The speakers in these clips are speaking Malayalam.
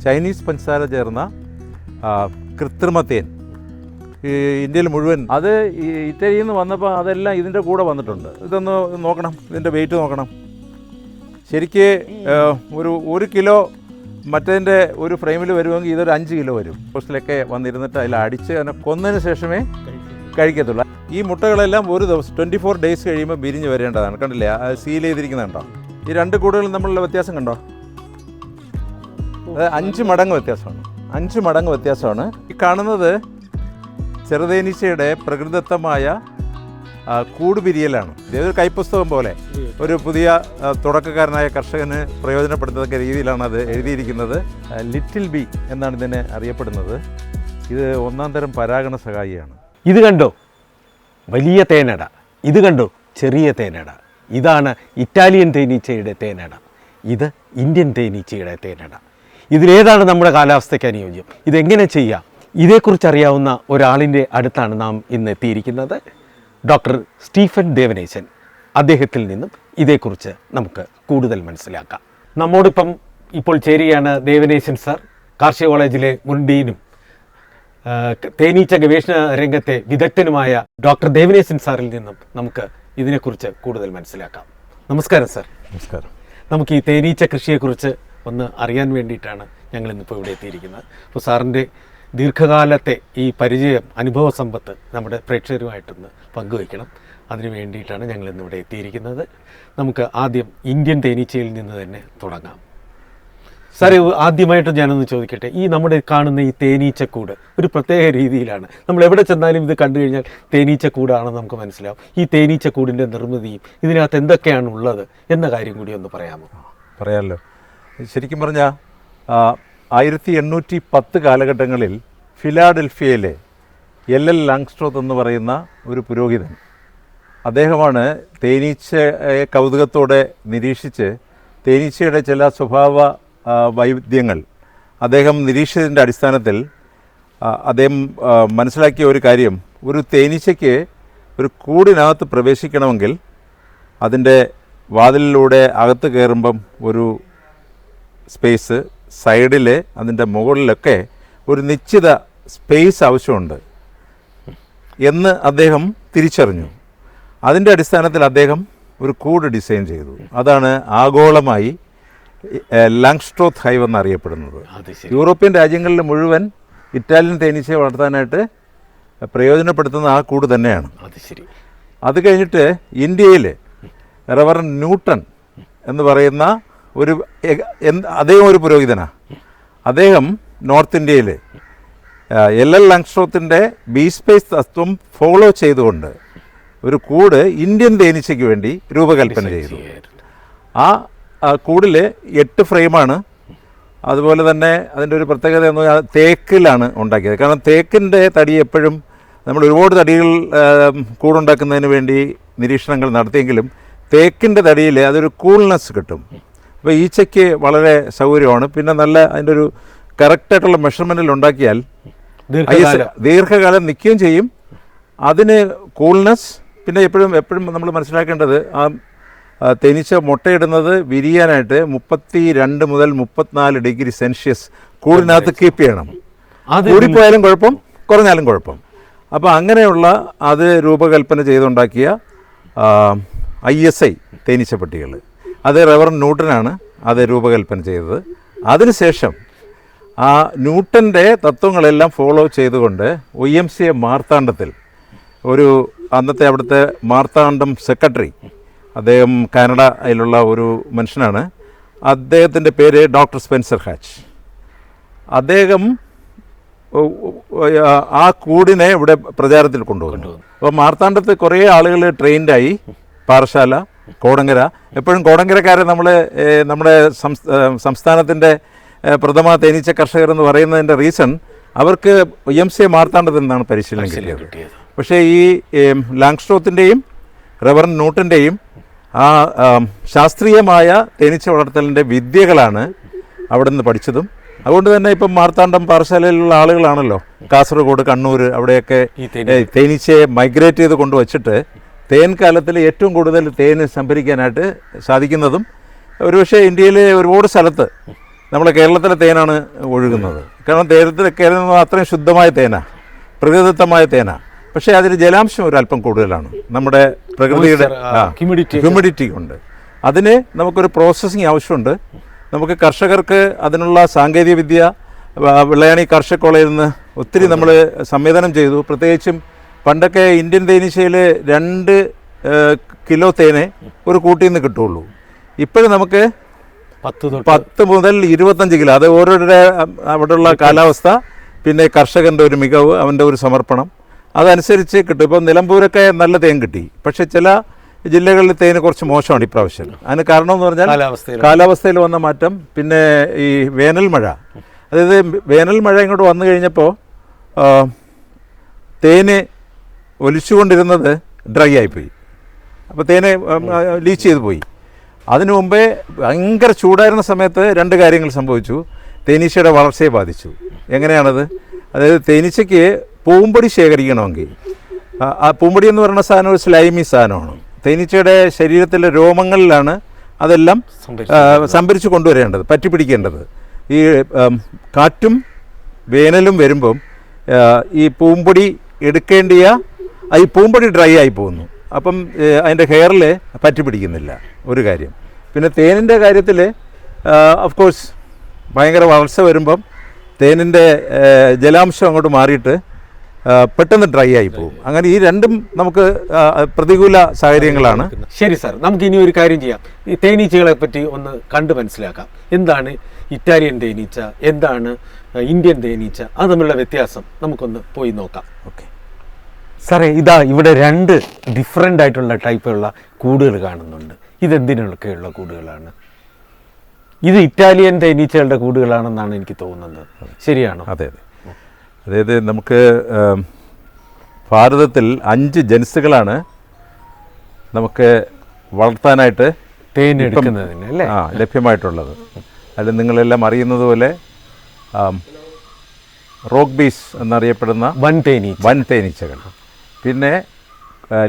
ചൈനീസ് പഞ്ചസാര ചേർന്ന കൃത്രിമ തേൻ. ഈ ഇന്ത്യയിൽ മുഴുവൻ അത് ഇറ്റലിയിൽ നിന്ന് വന്നപ്പോൾ അതെല്ലാം ഇതിൻ്റെ കൂടെ വന്നിട്ടുണ്ട്. ഇതൊന്ന് നോക്കണം, ഇതിൻ്റെ വെയിറ്റ് നോക്കണം. ശരിക്ക് ഒരു കിലോ മറ്റേതിൻ്റെ ഒരു ഫ്രെയിമിൽ വരുമെങ്കിൽ ഇതൊരു 5 കിലോ വരും. പോസ്റ്റിലൊക്കെ വന്നിരുന്നിട്ട് അതിൽ അടിച്ച് അതിനെ കൊന്നതിന് ശേഷമേ കഴിക്കത്തുള്ളൂ. ഈ മുട്ടകളെല്ലാം ഒരു ദിവസം 24 ഡേയ്സ് കഴിയുമ്പോൾ വിരിഞ്ഞ് വരേണ്ടതാണ്. കണ്ടില്ലേ, അത് സീൽ ചെയ്തിരിക്കുന്നുണ്ടോ? ഈ 2 കൂടുകളും തമ്മിലുള്ള വ്യത്യാസം കണ്ടോ? അത് 5 മടങ്ങ് വ്യത്യാസമാണ്. 5 മടങ്ങ് വ്യത്യാസമാണ്. ഈ കാണുന്നത് ചെറുതേനീച്ചയുടെ പ്രകൃതിദത്തമായ കൂട് വിരിയലാണ്. ഇതൊരു കൈപ്പുസ്തകം പോലെ ഒരു പുതിയ തുടക്കക്കാരനായ കർഷകന് പ്രയോജനപ്പെടുത്തക്ക രീതിയിലാണ് അത് എഴുതിയിരിക്കുന്നത്. ലിറ്റിൽ ബി എന്നാണ് ഇതിനെ അറിയപ്പെടുന്നത്. ഇത് 1-ാം തരം പരാഗണ സഹായിയാണ്. ഇത് കണ്ടോ, വലിയ തേനട. ഇത് കണ്ടോ, ചെറിയ തേനട. ഇതാണ് ഇറ്റാലിയൻ തേനീച്ചയുടെ തേനട. ഇത് ഇന്ത്യൻ തേനീച്ചയുടെ തേനട. ഇതിലേതാണ് നമ്മുടെ കാലാവസ്ഥയ്ക്ക് അനുയോജ്യം? ഇതെങ്ങനെ ചെയ്യാം? ഇതേക്കുറിച്ച് അറിയാവുന്ന ഒരാളിൻ്റെ അടുത്താണ് നാം ഇന്ന് എത്തിയിരിക്കുന്നത്. Doctor Stephen Devanesan. അദ്ദേഹത്തിൽ നിന്നും ഇതേക്കുറിച്ച് നമുക്ക് കൂടുതൽ മനസ്സിലാക്കാം. നമ്മോടൊപ്പം ഇപ്പോൾ ചേരുകയാണ് ദേവനേശൻ സാർ, കാർഷിക കോളേജിലെ മുൻ ഡീനും തേനീച്ച ഗവേഷണ രംഗത്തെ വിദഗ്ധനുമായ ഡോക്ടർ ദേവനേശൻ സാറിൽ നിന്നും നമുക്ക് ഇതിനെക്കുറിച്ച് കൂടുതൽ മനസ്സിലാക്കാം. നമസ്കാരം സാർ. നമസ്കാരം. നമുക്ക് ഈ തേനീച്ച കൃഷിയെക്കുറിച്ച് ഒന്ന് അറിയാൻ വേണ്ടിയിട്ടാണ് ഞങ്ങൾ ഇന്നിപ്പോൾ ഇവിടെ എത്തിയിരിക്കുന്നത്. അപ്പോൾ സാറിൻ്റെ ദീർഘകാലത്തെ ഈ പരിചയം, അനുഭവ സമ്പത്ത് നമ്മുടെ പ്രേക്ഷകരുമായിട്ടൊന്ന് പങ്കുവയ്ക്കണം. അതിനു വേണ്ടിയിട്ടാണ് ഞങ്ങൾ ഇന്നിവിടെ എത്തിയിരിക്കുന്നത്. നമുക്ക് ആദ്യം ഇന്ത്യൻ തേനീച്ചയിൽ നിന്ന് തന്നെ തുടങ്ങാം. സാർ, ആദ്യമായിട്ട് ഞാനൊന്ന് ചോദിക്കട്ടെ, ഈ നമ്മുടെ കാണുന്ന ഈ തേനീച്ചക്കൂട് ഒരു പ്രത്യേക രീതിയിലാണ്. നമ്മൾ എവിടെ ചെന്നാലും ഇത് കണ്ടു കഴിഞ്ഞാൽ തേനീച്ചക്കൂടാണെന്ന് നമുക്ക് മനസ്സിലാവും. ഈ തേനീച്ചക്കൂടിൻ്റെ നിർമ്മിതിയും ഇതിനകത്ത് എന്തൊക്കെയാണ് ഉള്ളത് എന്ന കാര്യം കൂടി ഒന്ന് പറയാമോ? പറയാമല്ലോ. ശരിക്കും പറഞ്ഞാൽ 1810 കാലഘട്ടങ്ങളിൽ ഫിലാഡൽഫിയയിലെ LL ലാങ്സ്ട്രോത്ത് എന്ന് പറയുന്ന ഒരു പുരോഹിതൻ, അദ്ദേഹമാണ് തേനീച്ചയെ കൗതുകത്തോടെ നിരീക്ഷിച്ച് തേനീച്ചയുടെ ചില സ്വഭാവ വൈവിധ്യങ്ങൾ അദ്ദേഹം നിരീക്ഷിച്ചതിൻ്റെ അടിസ്ഥാനത്തിൽ അദ്ദേഹം മനസ്സിലാക്കിയ ഒരു കാര്യം, ഒരു തേനീച്ചയ്ക്ക് ഒരു കൂടിനകത്ത് പ്രവേശിക്കണമെങ്കിൽ അതിൻ്റെ വാതിലിലൂടെ അകത്ത് കയറുമ്പം ഒരു സ്പേസ്, സൈഡിൽ അതിൻ്റെ മുകളിലൊക്കെ ഒരു നിശ്ചിത സ്പേസ് ആവശ്യമുണ്ട് എന്ന് അദ്ദേഹം തിരിച്ചറിഞ്ഞു. അതിൻ്റെ അടിസ്ഥാനത്തിൽ അദ്ദേഹം ഒരു കൂട് ഡിസൈൻ ചെയ്തു. അതാണ് ആഗോളമായി ലാങ്സ്ട്രോത്ത് ഹൈവ് എന്നറിയപ്പെടുന്നത്. യൂറോപ്യൻ രാജ്യങ്ങളിൽ മുഴുവൻ ഇറ്റാലിയൻ തേനീച്ചയെ വളർത്താനായിട്ട് പ്രയോജനപ്പെടുത്തുന്ന ആ കൂട് തന്നെയാണ്. അത് കഴിഞ്ഞിട്ട് ഇന്ത്യയിൽ റവറൻ ന്യൂട്ടൺ എന്ന് പറയുന്ന അദ്ദേഹം ഒരു പുരോഹിതനാണ്. അദ്ദേഹം നോർത്ത് ഇന്ത്യയിൽ LL ലാങ്സ്ട്രോത്തിൻ്റെ ബി സ്പേസ് തത്വം ഫോളോ ചെയ്തുകൊണ്ട് ഒരു കൂട് ഇന്ത്യൻ തേനീച്ചയ്ക്ക് വേണ്ടി രൂപകൽപ്പന ചെയ്തു. ആ കൂടിൽ 8 ഫ്രെയിമാണ്. അതുപോലെ തന്നെ അതിൻ്റെ ഒരു പ്രത്യേകത എന്ന് പറഞ്ഞാൽ തേക്കിലാണ് ഉണ്ടാക്കിയത്. കാരണം തേക്കിൻ്റെ തടി എപ്പോഴും നമ്മൾ ഒരുപാട് തടികൾ കൂടുണ്ടാക്കുന്നതിന് വേണ്ടി നിരീക്ഷണങ്ങൾ നടത്തിയെങ്കിലും തേക്കിൻ്റെ തടിയിൽ അതൊരു കൂൾനെസ് കിട്ടും. അപ്പോൾ ഈച്ചയ്ക്ക് വളരെ സൗകര്യമാണ്. പിന്നെ നല്ല അതിൻ്റെ ഒരു കറക്റ്റായിട്ടുള്ള മെഷർമെൻറ്റിൽ ഉണ്ടാക്കിയാൽ ദീർഘകാലം നിൽക്കുകയും ചെയ്യും. അതിന് കൂൾനെസ്. പിന്നെ എപ്പോഴും നമ്മൾ മനസ്സിലാക്കേണ്ടത് ആ തേനീച്ച മുട്ടയിടുന്നത് വിരിയാനായിട്ട് 32 മുതൽ 34 ഡിഗ്രി സെൽഷ്യസ് കൂടിനകത്ത് കീപ്പ് ചെയ്യണം. കൂടിപ്പോയാലും കുഴപ്പം, കുറഞ്ഞാലും കുഴപ്പം. അപ്പോൾ അങ്ങനെയുള്ള അത് രൂപകൽപ്പന ചെയ്തുണ്ടാക്കിയ ISI തേനീച്ചപ്പെട്ടികൾ, അത് റവറൻ ന്യൂട്ടനാണ് അത് രൂപകൽപ്പന ചെയ്തത്. അതിനുശേഷം ആ ന്യൂട്ടൻ്റെ തത്വങ്ങളെല്ലാം ഫോളോ ചെയ്തുകൊണ്ട് OMCA മാർത്താണ്ഡത്തിൽ അന്നത്തെ അവിടുത്തെ മാർത്താണ്ഡം സെക്രട്ടറി, അദ്ദേഹം കാനഡയിലുള്ള ഒരു മനുഷ്യനാണ്. അദ്ദേഹത്തിൻ്റെ പേര് ഡോക്ടർ സ്പെൻസർ ഹാച്ച്. അദ്ദേഹം ആ കൂടിനെ ഇവിടെ പ്രചാരത്തിൽ കൊണ്ടുവന്നു. അപ്പോൾ മാർത്താണ്ഡത്ത് കുറേ ആളുകൾ ട്രെയിൻഡായി. പാറശാല, കോടങ്കര. എപ്പോഴും കോടങ്കരക്കാരെ നമ്മുടെ സംസ്ഥാനത്തിൻ്റെ പ്രഥമ തേനീച്ച കർഷകർ എന്ന് പറയുന്നതിൻ്റെ റീസൺ അവർക്ക് OMCA മാർത്താണ്ഡത്തിൽ നിന്നാണ് പരിശീലനം കിട്ടിയത്. പക്ഷേ ഈ ലാങ്സ്ട്രോത്തിൻ്റെയും റവറൻ ന്യൂട്ടൻ്റെയും ആ ശാസ്ത്രീയമായ തേനീച്ച വളർത്തലിൻ്റെ വിദ്യകളാണ് അവിടെ നിന്ന് പഠിച്ചതും. അതുകൊണ്ട് തന്നെ ഇപ്പം മാർത്താണ്ഡം പാറശാലയിലുള്ള ആളുകളാണല്ലോ കാസർഗോഡ്, കണ്ണൂർ അവിടെയൊക്കെ തേനീച്ചയെ മൈഗ്രേറ്റ് ചെയ്ത് കൊണ്ടുവച്ചിട്ട് തേൻ കാലത്തിൽ ഏറ്റവും കൂടുതൽ തേൻ സംഭരിക്കാനായിട്ട് സാധിക്കുന്നതും. ഒരുപക്ഷെ ഇന്ത്യയിലെ ഒരുപാട് സ്ഥലത്ത് നമ്മളെ കേരളത്തിലെ തേനാണ് ഒഴുകുന്നത്. കാരണം കേരളത്തിൽ അത്രയും ശുദ്ധമായ തേനാണ്, പ്രകൃതിദത്തമായ തേനാണ്. പക്ഷേ അതിൽ ജലാംശം ഒരല്പം കൂടുതലാണ്. നമ്മുടെ പ്രകൃതിയുടെ ഹ്യൂമിഡിറ്റി കൊണ്ട് അതിന് നമുക്കൊരു പ്രോസസ്സിങ് ആവശ്യമുണ്ട്. നമുക്ക് കർഷകർക്ക് അതിനുള്ള സാങ്കേതികവിദ്യ വെള്ളായണി കാർഷിക കോളേജിൽ നിന്ന് ഒത്തിരി നമ്മൾ സംവേദനം ചെയ്തു. പ്രത്യേകിച്ചും പണ്ടൊക്കെ ഇന്ത്യൻ തേനീച്ചയിൽ 2 കിലോ തേനെ ഒരു കൂട്ടിൽ നിന്ന് കിട്ടുള്ളൂ. ഇപ്പോഴും നമുക്ക് 10 മുതൽ 25 കിലോ, അത് ഓരോരുടെ അവിടെയുള്ള കാലാവസ്ഥ, പിന്നെ കർഷകൻ്റെ ഒരു മികവ്, അവൻ്റെ ഒരു സമർപ്പണം, അതനുസരിച്ച് കിട്ടും. ഇപ്പം നിലമ്പൂരൊക്കെ നല്ല തേൻ കിട്ടി. പക്ഷേ ചില ജില്ലകളിൽ തേന് കുറച്ച് മോശമാണ് ഇപ്രാവശ്യം. അതിന് കാരണമെന്ന് പറഞ്ഞാൽ കാലാവസ്ഥയിൽ വന്ന മാറ്റം, പിന്നെ ഈ വേനൽ മഴ. അതായത് വേനൽ മഴ ഇങ്ങോട്ട് വന്നു കഴിഞ്ഞപ്പോൾ തേന് ഒലിച്ചുകൊണ്ടിരുന്നത് ഡ്രൈ ആയിപ്പോയി. അപ്പോൾ തേന് ലീച്ച് ചെയ്ത് പോയി. അതിനു മുമ്പേ ഭയങ്കര ചൂടായിരുന്ന സമയത്ത് 2 കാര്യങ്ങൾ സംഭവിച്ചു. തേനീച്ചയുടെ വളർച്ചയെ ബാധിച്ചു. എങ്ങനെയാണത്? അതായത് തേനീച്ചയ്ക്ക് പൂമ്പൊടി ശേഖരിക്കണമെങ്കിൽ, ആ പൂമ്പൊടി എന്ന് പറയുന്ന സാധനം ഒരു സ്ലൈമി സാധനമാണ്. തേനീച്ചയുടെ ശരീരത്തിലെ രോമങ്ങളിലാണ് അതെല്ലാം സംഭരിച്ചു കൊണ്ടുവരേണ്ടത്, പറ്റിപ്പിടിക്കേണ്ടത്. ഈ കാറ്റും വേനലും വരുമ്പം ഈ പൂമ്പൊടി എടുക്കേണ്ടിയ ഈ പൂമ്പൊടി ഡ്രൈ ആയി പോകുന്നു. അപ്പം അതിൻ്റെ ഹെയറിൽ പറ്റിപ്പിടിക്കുന്നില്ല, ഒരു കാര്യം. പിന്നെ തേനിൻ്റെ കാര്യത്തിൽ ഓഫ് കോഴ്സ് ഭയങ്കര വളർച്ച വരുമ്പം തേനിൻ്റെ ജലാംശം അങ്ങോട്ട് മാറിയിട്ട് പെട്ടെന്ന് ഡ്രൈ ആയി പോകും. അങ്ങനെ ഈ രണ്ടും നമുക്ക് പ്രതികൂല സാഹചര്യങ്ങളാണ്. ശരി സാർ, നമുക്ക് ഇനി ഒരു കാര്യം ചെയ്യാം. ഈ തേനീച്ചകളെ പറ്റി ഒന്ന് കണ്ടു മനസ്സിലാക്കാം. എന്താണ് ഇറ്റാലിയൻ തേനീച്ച, എന്താണ് ഇന്ത്യൻ തേനീച്ച, അത് തമ്മിലുള്ള വ്യത്യാസം നമുക്കൊന്ന് പോയി നോക്കാം. ഓക്കെ സാറേ, ഇതാ ഇവിടെ 2 ഡിഫറെൻ്റ് ആയിട്ടുള്ള ടൈപ്പുള്ള കൂടുകൾ കാണുന്നുണ്ട്. ഇതെന്തിനൊക്കെയുള്ള കൂടുകളാണ്? ഇത് ഇറ്റാലിയൻ തേനീച്ചകളുടെ കൂടുകളാണെന്നാണ് എനിക്ക് തോന്നുന്നത്. ശരിയാണോ? അതെ അതെ. അതായത് നമുക്ക് ഭാരതത്തിൽ 5 ജനുസുകളാണ് നമുക്ക് വളർത്താനായിട്ട് തേനെടുക്കുന്നതിന് അല്ലേ ലഭ്യമായിട്ടുള്ളത്. അതിൽ നിങ്ങളെല്ലാം അറിയുന്നത് പോലെ റോക്ക് ബീസ് എന്നറിയപ്പെടുന്ന വൻ തേനീച്ചകൾ, പിന്നെ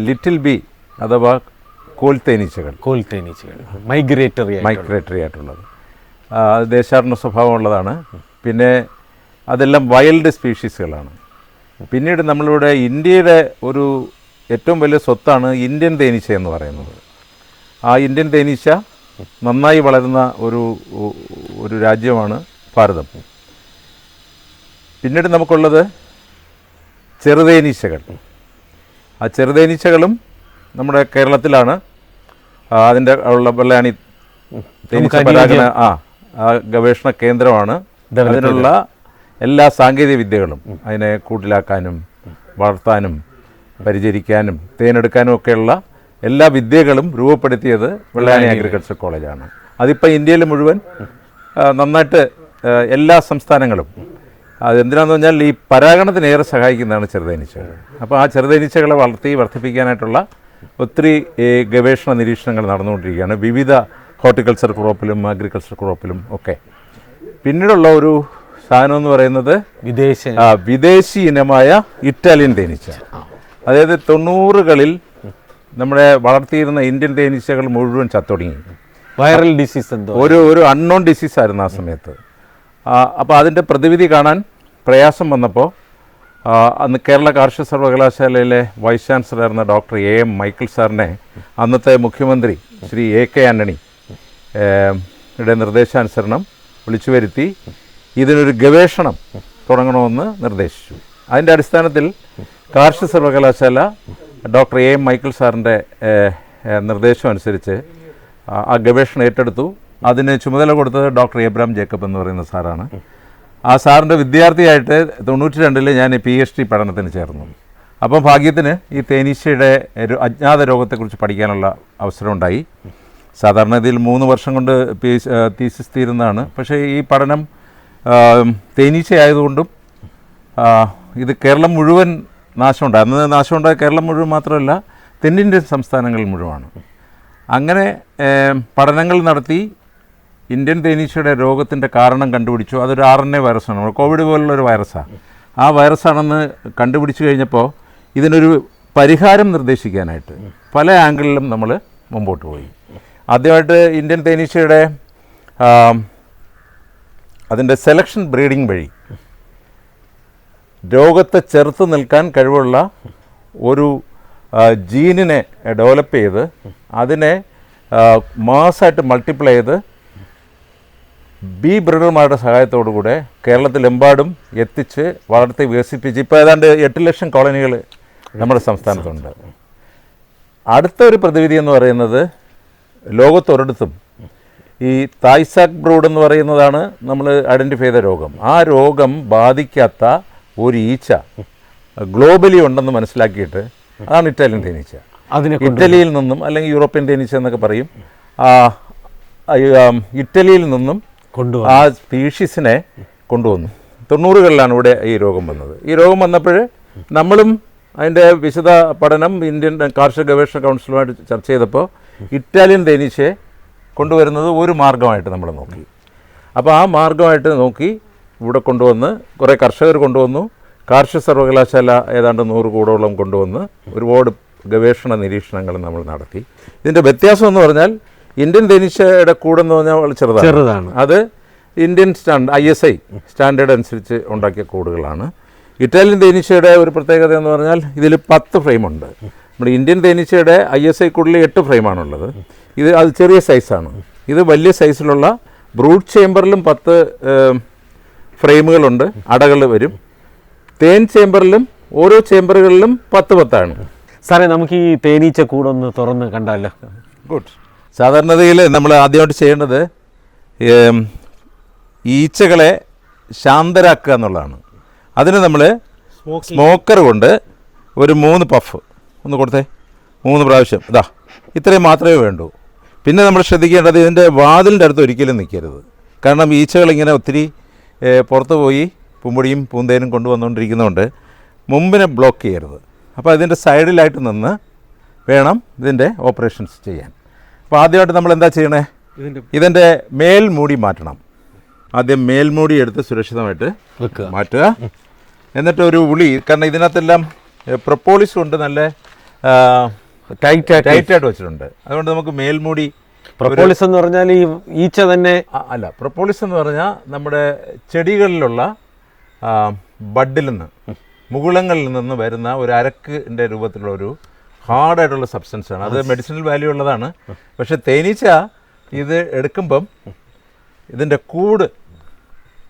ലിറ്റിൽ ബി അഥവാ കോൽ തേനീച്ചകൾ മൈഗ്രേറ്ററി ആയിട്ടുള്ളത്, ദേശാടന സ്വഭാവമുള്ളതാണ്. പിന്നെ അതെല്ലാം വൈൽഡ് സ്പീഷീസുകളാണ്. പിന്നീട് നമ്മളിവിടെ ഇന്ത്യയുടെ ഒരു ഏറ്റവും വലിയ സ്വത്താണ് ഇന്ത്യൻ തേനീച്ച എന്ന് പറയുന്നത്. ആ ഇന്ത്യൻ തേനീച്ച നന്നായി വളരുന്ന ഒരു രാജ്യമാണ് ഭാരതം. പിന്നീട് നമുക്കുള്ളത് ചെറുതേനീച്ചകൾ. ആ ചെറുതേനീച്ചകളും നമ്മുടെ കേരളത്തിലാണ്. അതിൻ്റെ ഉള്ള വെള്ളായണി തേനീച്ച പരാഗണ ഗവേഷണ കേന്ദ്രമാണ്. അതിനുള്ള എല്ലാ സാങ്കേതിക വിദ്യകളും, അതിനെ കൂട്ടിലാക്കാനും വളർത്താനും പരിചരിക്കാനും തേനെടുക്കാനും ഒക്കെയുള്ള എല്ലാ വിദ്യകളും രൂപപ്പെടുത്തിയത് വെള്ളായണി അഗ്രികൾച്ചർ കോളേജാണ്. അതിപ്പോൾ ഇന്ത്യയിൽ മുഴുവൻ നന്നായിട്ട് എല്ലാ സംസ്ഥാനങ്ങളും, അതെന്തിനാന്ന് പറഞ്ഞാൽ ഈ പരാഗണത്തിന് ഏറെ സഹായിക്കുന്നതാണ് ചെറുതേനീച്ചകൾ. അപ്പോൾ ആ ചെറുതേനീച്ചകളെ വർദ്ധിപ്പിക്കാനായിട്ടുള്ള ഒത്തിരി ഗവേഷണ നിരീക്ഷണങ്ങൾ നടന്നുകൊണ്ടിരിക്കുകയാണ് വിവിധ ഹോർട്ടിക്കൾച്ചർ ക്രോപ്പിലും അഗ്രികൾച്ചർ ക്രോപ്പിലും ഒക്കെ. പിന്നീടുള്ള ഒരു സാധനം എന്ന് പറയുന്നത് വിദേശി ഇനമായ ഇറ്റാലിയൻ തേനീച്ച. അതായത് 90കളിൽ നമ്മുടെ വളർത്തിയിരുന്ന ഇന്ത്യൻ തേനീച്ചകൾ മുഴുവൻ ചത്തൊടുങ്ങി. വൈറൽ ഡിസീസ് എന്തോ ഒരു അൺനോൺ ഡിസീസായിരുന്നു ആ സമയത്ത്. അപ്പോൾ അതിൻ്റെ പ്രതിവിധി കാണാൻ പ്രയാസം വന്നപ്പോൾ അന്ന് കേരള കാർഷിക സർവകലാശാലയിലെ വൈസ് ചാൻസലറായിരുന്ന ഡോക്ടർ A.M. മൈക്കിൾ സാറിനെ അന്നത്തെ മുഖ്യമന്ത്രി ശ്രീ A.K. ആൻ്റണി യുടെ നിർദ്ദേശാനുസരണം വിളിച്ചു വരുത്തി ഇതിനൊരു ഗവേഷണം തുടങ്ങണമെന്ന് നിർദ്ദേശിച്ചു. അതിൻ്റെ അടിസ്ഥാനത്തിൽ കാർഷിക സർവകലാശാല ഡോക്ടർ A.M. മൈക്കിൾ സാറിൻ്റെ നിർദ്ദേശം അനുസരിച്ച് ആ ഗവേഷണം ഏറ്റെടുത്തു. അതിന് ചുമതല കൊടുത്തത് ഡോക്ടർ എബ്രഹാം ജേക്കബ് എന്ന് പറയുന്ന സാറാണ്. ആ സാറിൻ്റെ വിദ്യാർത്ഥിയായിട്ട് 92 ഞാൻ PhD പഠനത്തിന് ചേർന്നു. അപ്പം ഭാഗ്യത്തിന് ഈ തേനീച്ചയുടെ ഒരു അജ്ഞാത രോഗത്തെക്കുറിച്ച് പഠിക്കാനുള്ള അവസരമുണ്ടായി. സാധാരണ ഇതിൽ 3 വർഷം കൊണ്ട് തീസിസ് തീരുന്നതാണ്. പക്ഷേ ഈ പഠനം തേനീച്ചയായതുകൊണ്ടും ഇത് കേരളം മുഴുവൻ നാശമുണ്ടായി. അന്ന് നാശമുണ്ടായ കേരളം മുഴുവൻ മാത്രമല്ല, തെന്നിന്ത്യൻ സംസ്ഥാനങ്ങളിൽ മുഴുവനാണ്. അങ്ങനെ പഠനങ്ങൾ നടത്തി ഇന്ത്യൻ തേനീച്ചയുടെ രോഗത്തിൻ്റെ കാരണം കണ്ടുപിടിച്ചു. അതൊരു RNA വൈറസാണ്, കോവിഡ് പോലുള്ളൊരു വൈറസാണ്. ആ വൈറസാണെന്ന് കണ്ടുപിടിച്ചു കഴിഞ്ഞപ്പോൾ ഇതിനൊരു പരിഹാരം നിർദ്ദേശിക്കാനായിട്ട് പല ആംഗിളിലും നമ്മൾ മുമ്പോട്ട് പോയി. ആദ്യമായിട്ട് ഇന്ത്യൻ തേനീച്ചയുടെ അതിൻ്റെ സെലക്ഷൻ ബ്രീഡിംഗ് വഴി രോഗത്തെ ചെറുത്ത് നിൽക്കാൻ കഴിവുള്ള ഒരു ജീനിനെ ഡെവലപ്പ് ചെയ്ത് അതിനെ മാസ്സായിട്ട് മൾട്ടിപ്ലൈ ചെയ്ത് ബി ബ്രീഡർമാരുടെ സഹായത്തോടു കൂടെ കേരളത്തിലെമ്പാടും എത്തിച്ച് വളർത്തി വികസിപ്പിച്ച് ഇപ്പോൾ ഏതാണ്ട് 8 ലക്ഷം കോളനികൾ നമ്മുടെ സംസ്ഥാനത്തുണ്ട്. അടുത്ത ഒരു പ്രതിവിധി എന്ന് പറയുന്നത് ലോകത്തൊരിടത്തും ഈ തായ്സാക്ക് ബ്രൂഡ് എന്ന് പറയുന്നതാണ് നമ്മൾ ഐഡൻറ്റിഫൈ ചെയ്ത രോഗം. ആ രോഗം ബാധിക്കാത്ത ഒരു ഈച്ച ഗ്ലോബലി ഉണ്ടെന്ന് മനസ്സിലാക്കിയിട്ട് അതാണ് ഇറ്റാലിയൻ തേനീച്ച. ഇറ്റലിയിൽ നിന്നും അല്ലെങ്കിൽ യൂറോപ്യൻ തേനീച്ച എന്നൊക്കെ പറയും. ഇറ്റലിയിൽ നിന്നും ആ സ്പീഷീസിനെ കൊണ്ടുവന്നു. 90കളിലാണ് ഇവിടെ ഈ രോഗം വന്നത്. ഈ രോഗം വന്നപ്പോൾ നമ്മളും അതിൻ്റെ വിശദ പഠനം ഇന്ത്യൻ കാർഷിക ഗവേഷണ കൗൺസിലുമായിട്ട് ചർച്ച ചെയ്തപ്പോൾ ഇറ്റാലിയൻ തേനീച്ചയെ കൊണ്ടുവരുന്നത് ഒരു മാർഗമായിട്ട് നമ്മൾ നോക്കി. അപ്പോൾ ആ മാർഗമായിട്ട് നോക്കി ഇവിടെ കൊണ്ടുവന്ന് കുറേ കർഷകർ കൊണ്ടുവന്നു. കാർഷിക സർവകലാശാല ഏതാണ്ട് 100 കൂടോളം കൊണ്ടുവന്ന് ഒരുപാട് ഗവേഷണ നിരീക്ഷണങ്ങൾ നമ്മൾ നടത്തി. ഇതിൻ്റെ വ്യത്യാസം എന്ന് പറഞ്ഞാൽ ഇന്ത്യൻ തേനീച്ചയുടെ കൂടെന്ന് പറഞ്ഞാൽ ചെറുതാണ്. അത് ഇന്ത്യൻ ISI സ്റ്റാൻഡേർഡ് അനുസരിച്ച് ഉണ്ടാക്കിയ കൂടുകളാണ്. ഇറ്റാലിയൻ തേനീച്ചയുടെ ഒരു പ്രത്യേകത എന്ന് പറഞ്ഞാൽ ഇതിൽ 10 ഫ്രെയിമുണ്ട്. നമ്മുടെ ഇന്ത്യൻ തേനീച്ചയുടെ ISI കൂടുതൽ 8 ഫ്രെയിമാണുള്ളത്. അത് ചെറിയ സൈസാണ്. ഇത് വലിയ സൈസിലുള്ള ബ്രൂഡ് ചേമ്പറിലും 10 ഫ്രെയിമുകളുണ്ട്, അടകൾ വരും. തേൻ ചേമ്പറിലും ഓരോ ചേമ്പറുകളിലും 10 സാറേ, നമുക്ക് ഈ തേനീച്ച കൂടൊന്ന് തുറന്ന് കണ്ടാലോ? ഗുഡ്. സാധാരണതയിൽ നമ്മൾ ആദ്യമായിട്ട് ചെയ്യേണ്ടത് ഈച്ചകളെ ശാന്തരാക്കുക എന്നുള്ളതാണ്. അതിന് നമ്മൾ സ്മോക്കർ കൊണ്ട് ഒരു 3 പഫ് ഒന്ന് കൊടുത്തേ, 3 പ്രാവശ്യം. ഇതാ ഇത്രയും മാത്രമേ വേണ്ടൂ. പിന്നെ നമ്മൾ ശ്രദ്ധിക്കേണ്ടത് ഇതിൻ്റെ വാതിലിൻ്റെ അടുത്ത് ഒരിക്കലും നിൽക്കരുത്. കാരണം ഈച്ചകളിങ്ങനെ ഒത്തിരി പുറത്ത് പോയി പൂമ്പൊടിയും പൂന്തേനും കൊണ്ടുവന്നുകൊണ്ടിരിക്കുന്നതുകൊണ്ട് മുമ്പിനെ ബ്ലോക്ക് ചെയ്യരുത്. അപ്പോൾ ഇതിൻ്റെ സൈഡിലായിട്ട് നിന്ന് വേണം ഇതിൻ്റെ ഓപ്പറേഷൻസ് ചെയ്യാൻ. അപ്പോൾ ആദ്യമായിട്ട് നമ്മൾ എന്താ ചെയ്യണേ, ഇതിൻ്റെ മേൽമൂടി മാറ്റണം. ആദ്യം മേൽമൂടി എടുത്ത് സുരക്ഷിതമായിട്ട് മാറ്റുക. എന്നിട്ട് ഒരു ഉളി, കാരണം ഇതിനകത്തെല്ലാം പ്രൊപ്പോളിസ് കൊണ്ട് നല്ല ടൈറ്റായിട്ട് വെച്ചിട്ടുണ്ട്. അതുകൊണ്ട് നമുക്ക് മേൽമൂടി, പ്രൊപ്പോളിസ് എന്ന് പറഞ്ഞാൽ ഈ ഈച്ച തന്നെ അല്ല, പ്രൊപ്പോളിസ് എന്ന് പറഞ്ഞാൽ നമ്മുടെ ചെടികളിലുള്ള ബഡിൽ നിന്ന് മുകുളങ്ങളിൽ നിന്ന് വരുന്ന ഒരു അരക്കിൻ്റെ രൂപത്തിലുള്ള ഒരു ഹാർഡായിട്ടുള്ള സബ്സ്റ്റൻസാണ്. അത് മെഡിസിനൽ വാല്യൂ ഉള്ളതാണ്. പക്ഷെ തേനീച്ച ഇത് എടുക്കുമ്പം ഇതിൻ്റെ കൂട്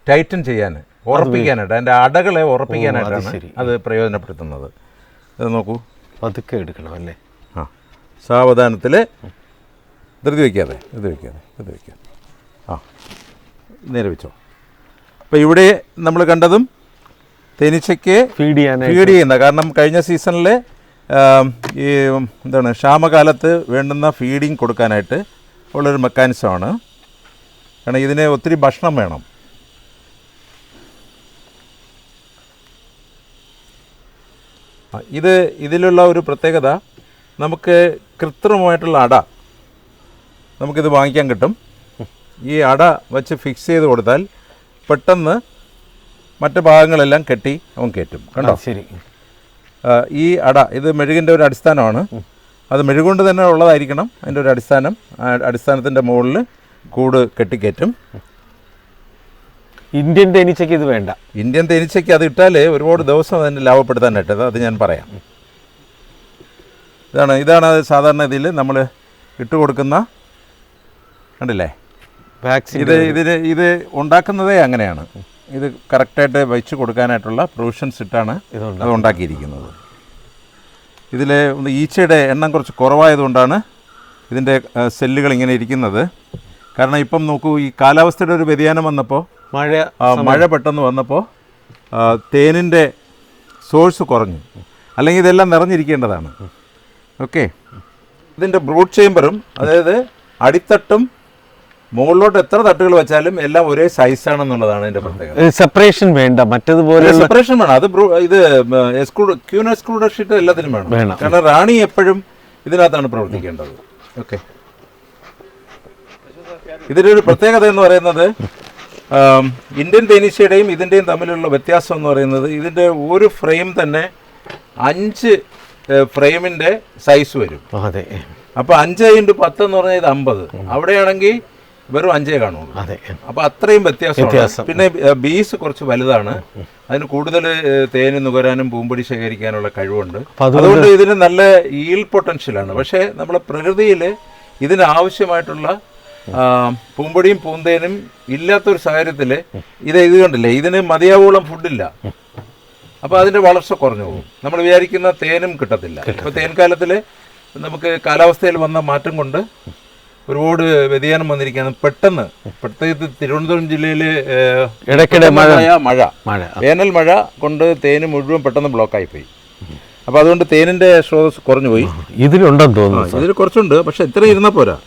ടൈറ്റൻ ചെയ്യാൻ, ഉറപ്പിക്കാനായിട്ട്, അതിൻ്റെ അടകളെ ഉറപ്പിക്കാനായിട്ടാണ് അത് പ്രയോജനപ്പെടുത്തുന്നത്. ഇത് നോക്കൂ, പതുക്കെ എടുക്കണം അല്ലേ? ആ, സാവധാനത്തിൽ ധൃതി വയ്ക്കാതെ ആ നേരെ വെച്ചോ. അപ്പോൾ ഇവിടെ നമ്മൾ കണ്ടതും തേനീച്ചയ്ക്ക് ഫീഡ് ചെയ്യുന്ന, കാരണം കഴിഞ്ഞ സീസണിൽ ഈ എന്താണ് ക്ഷാമകാലത്ത് വേണ്ടുന്ന ഫീഡിങ് കൊടുക്കാനായിട്ട് ഉള്ളൊരു മെക്കാനിസമാണ്. കാരണം ഇതിന് ഒത്തിരി ഭക്ഷണം വേണം. ഇതിലുള്ള ഒരു പ്രത്യേകത, നമുക്ക് കൃത്രിമമായിട്ടുള്ള അട നമുക്കിത് വാങ്ങിക്കാൻ കിട്ടും. ഈ അട വെച്ച് ഫിക്സ് ചെയ്ത് കൊടുത്താൽ പെട്ടെന്ന് മറ്റ് ഭാഗങ്ങളെല്ലാം കെട്ടി അവൻ കയറ്റും. കണ്ടോ? ശരി. ഈ അട ഇത് മെഴുകിൻ്റെ ഒരു അടിസ്ഥാനമാണ്. അത് മെഴുകൊണ്ട് തന്നെ ഉള്ളതായിരിക്കണം അതിൻ്റെ ഒരു അടിസ്ഥാനം. ആ അടിസ്ഥാനത്തിൻ്റെ മുകളിൽ കൂട് കെട്ടിക്കയറ്റും. ഇന്ത്യൻ തേനീച്ചയ്ക്ക് ഇത് വേണ്ട. ഇന്ത്യൻ തേനീച്ചയ്ക്ക് അത് ഇട്ടാൽ ഒരുപാട് ദിവസം അതിനെ ലാഭപ്പെടുത്താനായിട്ട് അത് ഞാൻ പറയാം. ഇതാണ് സാധാരണ ഇതിൽ നമ്മൾ ഇട്ട് കൊടുക്കുന്ന, കണ്ടില്ലേ, വാക്സിൻ. ഇത് ഉണ്ടാക്കുന്നതേ അങ്ങനെയാണ്. ഇത് കറക്റ്റായിട്ട് വെച്ച് കൊടുക്കാനായിട്ടുള്ള പ്രൊവിഷൻസ് ഇട്ടാണ് അത് ഉണ്ടാക്കിയിരിക്കുന്നത്. ഇതിൽ ഈച്ചയുടെ എണ്ണം കുറച്ച് കുറവായതുകൊണ്ടാണ് ഇതിൻ്റെ സെല്ലുകൾ ഇങ്ങനെ ഇരിക്കുന്നത്. കാരണം ഇപ്പം നോക്കൂ, ഈ കാലാവസ്ഥയുടെ ഒരു വ്യതിയാനം വന്നപ്പോൾ, മഴ പെട്ടെന്ന് വന്നപ്പോൾ തേനിൻ്റെ സോഴ്സ് കുറഞ്ഞു. അല്ലെങ്കിൽ ഇതെല്ലാം നിറഞ്ഞിരിക്കേണ്ടതാണ്. ഓക്കെ. ഇതിൻ്റെ ബ്രൂഡ് ചേമ്പറും, അതായത് അടിത്തട്ടും മുകളിലോട്ട് എത്ര തട്ടുകൾ വെച്ചാലും എല്ലാം ഒരേ സൈസാണെന്നുള്ളതാണ് ഇതിൻ്റെ പ്രത്യേകത. സെപ്പറേഷൻ വേണ്ട, മറ്റേതുപോലെ സെപ്പറേഷൻ വേണം. അത് ഇത് ക്യൂൻ എക്സ്ക്ലൂഡർ ഷീറ്റ് എല്ലാത്തിനും വേണം. കാരണം റാണി എപ്പോഴും ഇതിനകത്താണ് പ്രവർത്തിക്കേണ്ടത്. ഓക്കെ. ഇതിൻ്റെ ഒരു പ്രത്യേകത എന്ന് പറയുന്നത്, ഇന്ത്യൻ തേനീച്ചയുടെയും ഇതിൻ്റെയും തമ്മിലുള്ള വ്യത്യാസം എന്ന് പറയുന്നത്, ഇതിൻ്റെ ഒരു ഫ്രെയിം തന്നെ 5 ഫ്രെയിമിൻ്റെ സൈസ് വരും. അതെ. അപ്പോൾ 5 × 10 എന്ന് പറഞ്ഞാൽ ഇത് 50. അവിടെയാണെങ്കിൽ വെറും 5 കാണുള്ളൂ. അതെ. അപ്പോൾ അത്രയും വ്യത്യാസം. പിന്നെ ബീസ് കുറച്ച് വലുതാണ്, അതിന് കൂടുതൽ തേന് നുകരാനും പൂമ്പൊടി ശേഖരിക്കാനുള്ള കഴിവുണ്ട്. അതുകൊണ്ട് ഇതിന് നല്ല ഈൽ പൊട്ടൻഷ്യലാണ്. പക്ഷേ നമ്മുടെ പ്രകൃതിയിൽ ഇതിന് ആവശ്യമായിട്ടുള്ള പൂമ്പൊടിയും പൂന്തേനും ഇല്ലാത്തൊരു സാഹചര്യത്തിൽ ഇത് കണ്ടില്ലേ, ഇതിന് മതിയാവോളം ഫുഡില്ല. അപ്പോൾ അതിൻ്റെ വളർച്ച കുറഞ്ഞു പോകും. നമ്മൾ വിചാരിക്കുന്ന തേനും കിട്ടത്തില്ല. ഇപ്പോൾ തേൻകാലത്തിൽ നമുക്ക് കാലാവസ്ഥയിൽ വന്ന മാറ്റം കൊണ്ട് ഒരുപാട് വ്യതിയാനം വന്നിരിക്കുകയാണ്. പെട്ടെന്ന് പ്രത്യേകിച്ച് തിരുവനന്തപുരം ജില്ലയിൽ ഇടയ്ക്കിടെ മഴ വേനൽ മഴ കൊണ്ട് തേന് മുഴുവൻ പെട്ടെന്ന് ബ്ലോക്കായിപ്പോയി. അപ്പോൾ അതുകൊണ്ട് തേനിൻ്റെ സ്രോതസ് കുറഞ്ഞു പോയി. ഇതിലുണ്ടെന്ന് തോന്നുന്നു. ഇതിൽ കുറച്ചുണ്ട്, പക്ഷെ ഇത്ര ഇരുന്നാൽ പോരാ.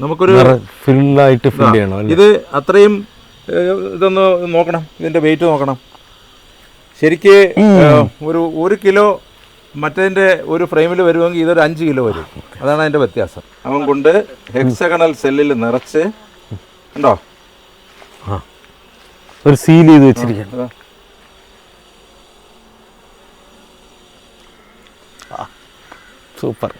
നമുക്കൊരു ഫില്ലായിട്ട് ഫിൽ ചെയ്യണം. ഇത് അത്രയും ഇതൊന്ന് നോക്കണം, ഇതിൻ്റെ വെയിറ്റ് നോക്കണം. ശരിക്ക് ഒരു കിലോ മറ്റേതിൻ്റെ ഒരു ഫ്രെയിമിൽ വരുമെങ്കിൽ ഇതൊരു 5 കിലോ വരും. അതാണ് അതിൻ്റെ വ്യത്യാസം. അവൻ കൊണ്ട് ഹെക്സഗണൽ സെല്ലിൽ നിറച്ച് ഉണ്ടോ, ഒരു സീൽ ചെയ്ത് വെച്ചിരിക്കുന്നു. സൂപ്പർ.